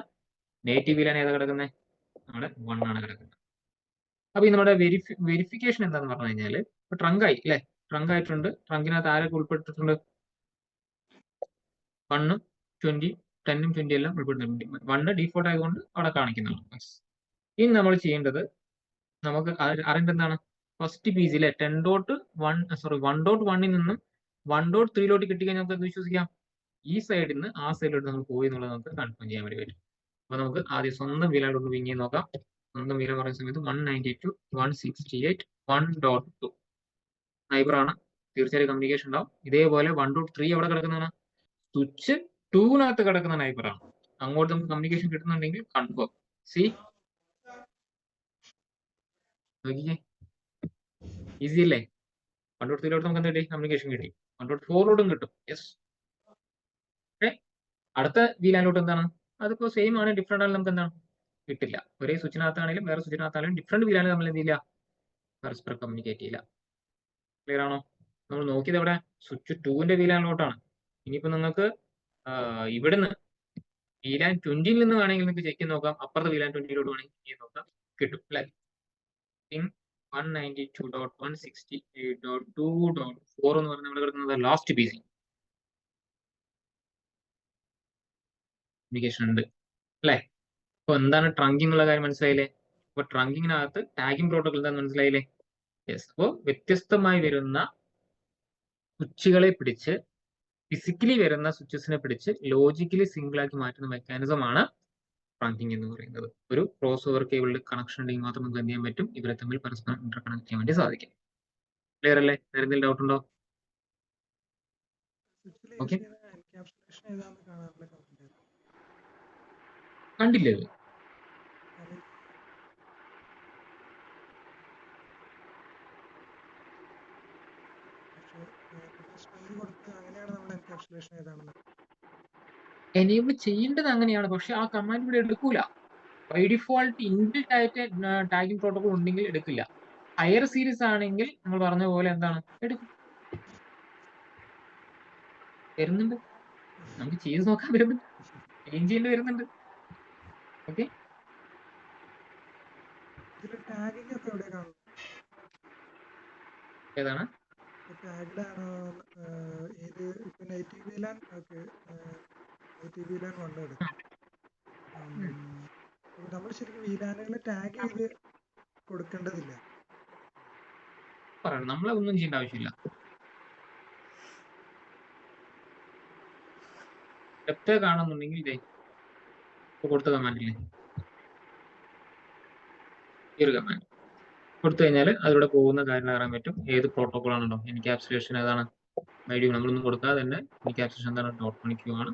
നേറ്റീവ് VLAN ഏതാ കിടക്കുന്നത് നമ്മുടെ 1 ആണ് കിടക്കുന്നത് അപ്പൊ ഈ നമ്മുടെ വെരിഫിക്കേഷൻ എന്താന്ന് പറഞ്ഞു കഴിഞ്ഞാല് ഇപ്പൊ ട്രങ്ക് ആയി അല്ലെ ട്രങ്ക് ആയിട്ടുണ്ട് ട്രങ്കിനകത്ത് ആരൊക്കെ ഉൾപ്പെട്ടിട്ടുണ്ട് 1-ഉം 20 10-ഉം 20 എല്ലാം ഉൾപ്പെടുന്നുണ്ട് 1 ഡീഫോൾട്ട് ആയതുകൊണ്ട് അവിടെ കാണിക്കുന്നതാണ് ഇനി നമ്മൾ ചെയ്യേണ്ടത് നമുക്ക് അറിയേണ്ടത് എന്താണ് ഫസ്റ്റ് പീസിലെ 1.1 നിന്നും 1.3 കിട്ടിക്കഴിഞ്ഞാൽ നമുക്ക് വിശ്വസിക്കാം ഈ സൈഡിൽ നിന്ന് ആ സൈഡിലോട്ട് നമ്മൾ പോയി എന്നുള്ളത് നമുക്ക് കൺഫേം ചെയ്യാൻ വേണ്ടി പറ്റും അപ്പൊ നമുക്ക് ആദ്യം സ്വന്തം VLAN ഒന്ന് വിങ്ങി നോക്കാം സ്വന്തം VLAN പറയുന്ന സമയത്ത് 192.168.1.2 നൈബറാണ് തീർച്ചയായും കമ്മ്യൂണിക്കേഷൻ ഉണ്ടാവും ഇതേപോലെ 1.3 എവിടെ കിടക്കുന്നതാണ് സ്വിച്ച് 2-നകത്ത് കിടക്കുന്ന നൈബറാണ് അങ്ങോട്ട് നമുക്ക് കമ്മ്യൂണിക്കേഷൻ കിട്ടുന്നുണ്ടെങ്കിൽ കൺഫേം സി നോക്കിക്കേ ഈസി അല്ലേ? 1.3 നമുക്ക് എന്ത് കിട്ടി? കമ്മ്യൂണിക്കേഷൻ കിട്ടി. 1.4 കിട്ടും. യെസ്. ഓക്കെ. അടുത്ത VLAN എന്താണ്? അതിപ്പോ സെയിം ആണ്, ഡിഫറെന്റ് ആണ്, നമുക്ക് എന്താണ് കിട്ടില്ല. ഒരേ സ്വിച്ചിനകത്താണെങ്കിലും വേറെ സ്വിച്ചിനകത്താണെങ്കിലും ഡിഫറെന്റ് VLAN നമ്മൾ എന്ത് ചെയ്യില്ല, പരസ്പരം കമ്മ്യൂണിക്കേറ്റ് ചെയ്യില്ല. ക്ലിയർ ആണോ? നമ്മൾ നോക്കിയത് എവിടെ? സ്വിച്ച് 2ന്റെ VLAN ഇനിയിപ്പോ നിങ്ങൾക്ക് ഇവിടുന്ന് VLAN 20 നിന്ന് വേണമെങ്കിൽ നിങ്ങൾക്ക് ചെക്ക് ചെയ്ത് നോക്കാം, അപ്പുറത്തെ VLAN 20 വേണമെങ്കിൽ ചെക്ക് ചെയ്ത് നോക്കാം, കിട്ടും അല്ലെ? 192.168.2.4 എന്ന് പറഞ്ഞാൽ ഇവിടെ കിടക്കുന്നത് ലാസ്റ്റ് PC കമ്മ്യൂണിക്കേഷൻ ഉണ്ട് അല്ലെ? അപ്പൊ എന്താണ് ട്രങ്കിങ് എന്നുള്ള കാര്യം മനസ്സിലായില്ലേ? അപ്പൊ ട്രങ്കിങ്ങിനകത്ത് ടാഗിങ് പ്രോട്ടോകോൾ എന്താണെന്ന് മനസ്സിലായില്ലേ? യെസ്. അപ്പോൾ വ്യത്യസ്തമായി വരുന്ന സ്വിച്ചുകളെ പിടിച്ച്, ഫിസിക്കലി വരുന്ന സ്വിച്ചസിനെ പിടിച്ച് ലോജിക്കലി സിംഗിൾ ആക്കി മാറ്റുന്ന മെക്കാനിസമാണ് ട്രങ്കിങ് എന്ന് പറയുന്നത്. ഒരു ക്രോസ് ഓവർ കേബിളിൽ കണക്ഷൻ ഉണ്ടെങ്കിൽ മാത്രം നമുക്ക് എന്ത് ചെയ്യാൻ പറ്റും? ഇവരെ തമ്മിൽ പരസ്പരം ഇന്റർ കണക്ട് ചെയ്യാൻ വേണ്ടി സാധിക്കും. ക്ലിയർ അല്ലേ? വേറെ എന്തെങ്കിലും ഡൗട്ട് ഉണ്ടോ? ഓക്കെ, കണ്ടില്ലേ ഇത്? എനേബിൾ ചെയ്യേണ്ടത് അങ്ങനെയാണ്, പക്ഷെ ആ കമാൻഡ് ഇവിടെ എടുക്കൂല. ബൈ ഡിഫോൾട്ട് ഇൻബിൽറ്റ് ആയിട്ട് ടാഗിംഗ് പ്രോട്ടോകോൾ ഉണ്ടെങ്കിൽ എടുക്കില്ല. ഹയർ സീരീസ് ആണെങ്കിൽ നമ്മൾ പറഞ്ഞ പോലെ എന്താണ് എടുക്കും. വരുന്നുണ്ട്, നമുക്ക് ചെയ്ത് നോക്കാൻ വരുന്നുണ്ട്, ചേഞ്ച് ചെയ്യേണ്ടി വരുന്നുണ്ട്. ഓക്കെ, ഏതാണ് നമ്മൾ ശരിക്കും VLAN ടാഗ് ചെയ്ത് കൊടുക്കേണ്ടതില്ല. പറയണം, നമ്മളൊന്നും ചെയ്യേണ്ട ആവശ്യമില്ല. ഡെപ്ത് കാണുന്നുണ്ടെങ്കിൽ ഇതേ കൊടുത്ത കമാൻഡില്ലേ, ഈ ഒരു കമാൻഡ് കൊടുത്തു കഴിഞ്ഞാൽ അതിലൂടെ പോകുന്ന കാര്യങ്ങൾ അറിയാൻ പറ്റും. ഏത് പ്രോട്ടോകോൾ ആണല്ലോ, എൻക്യാപ്സുലേഷൻ ഏതാണ്, ഐഡിയ നമ്മളൊന്നും കൊടുക്കാതെ തന്നെ എൻക്യാപ്സുലേഷൻ എന്താണ്, .1q ആണ്.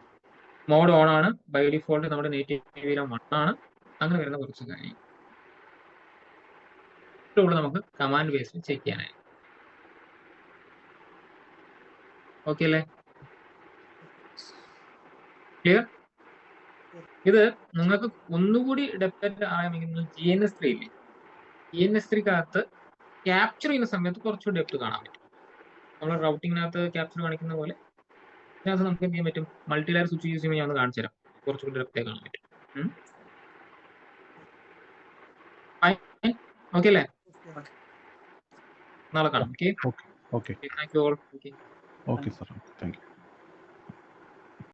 മോഡ് ഓൺ ആണ്. ബൈ ഡിഫോൾട്ട് നമ്മുടെ നേറ്റീവ് VLAN 1 ആണ്. അങ്ങനെ വരുന്ന കുറച്ച് കാര്യം നമുക്ക് കമാൻഡ് ബേസിൽ ചെക്ക് ചെയ്യാനായി. ഓക്കെ അല്ലേ? ക്ലിയർ? ഇത് നിങ്ങൾക്ക് ഒന്നുകൂടി ഡെപ്ത് ആണെങ്കിൽ GNS3 ഇല്ലേ, GNS3 ക്യാപ്ചർ ചെയ്യുന്ന സമയത്ത് കുറച്ചുകൂടി ഡെപ്ത് കാണാൻ പറ്റും. നമ്മൾ റൗട്ടിങ്ങിനകത്ത് ക്യാപ്ചർ കാണിക്കുന്ന പോലെ ഇതിനകത്ത് നമുക്ക് എന്ത് ചെയ്യാൻ പറ്റും? മൾട്ടി ലെയർ സ്വിച്ച് യൂസ് ചെയ്യുമ്പോൾ ഞാൻ ഒന്ന് കാണിച്ചു തരാം, കുറച്ചുകൂടി ഡെപ്ത് കാണാൻ പറ്റും. ഓക്കെ അല്ലേ? നാളെ കാണാം. Okay, okay, thank you all. Okay sir, thank you.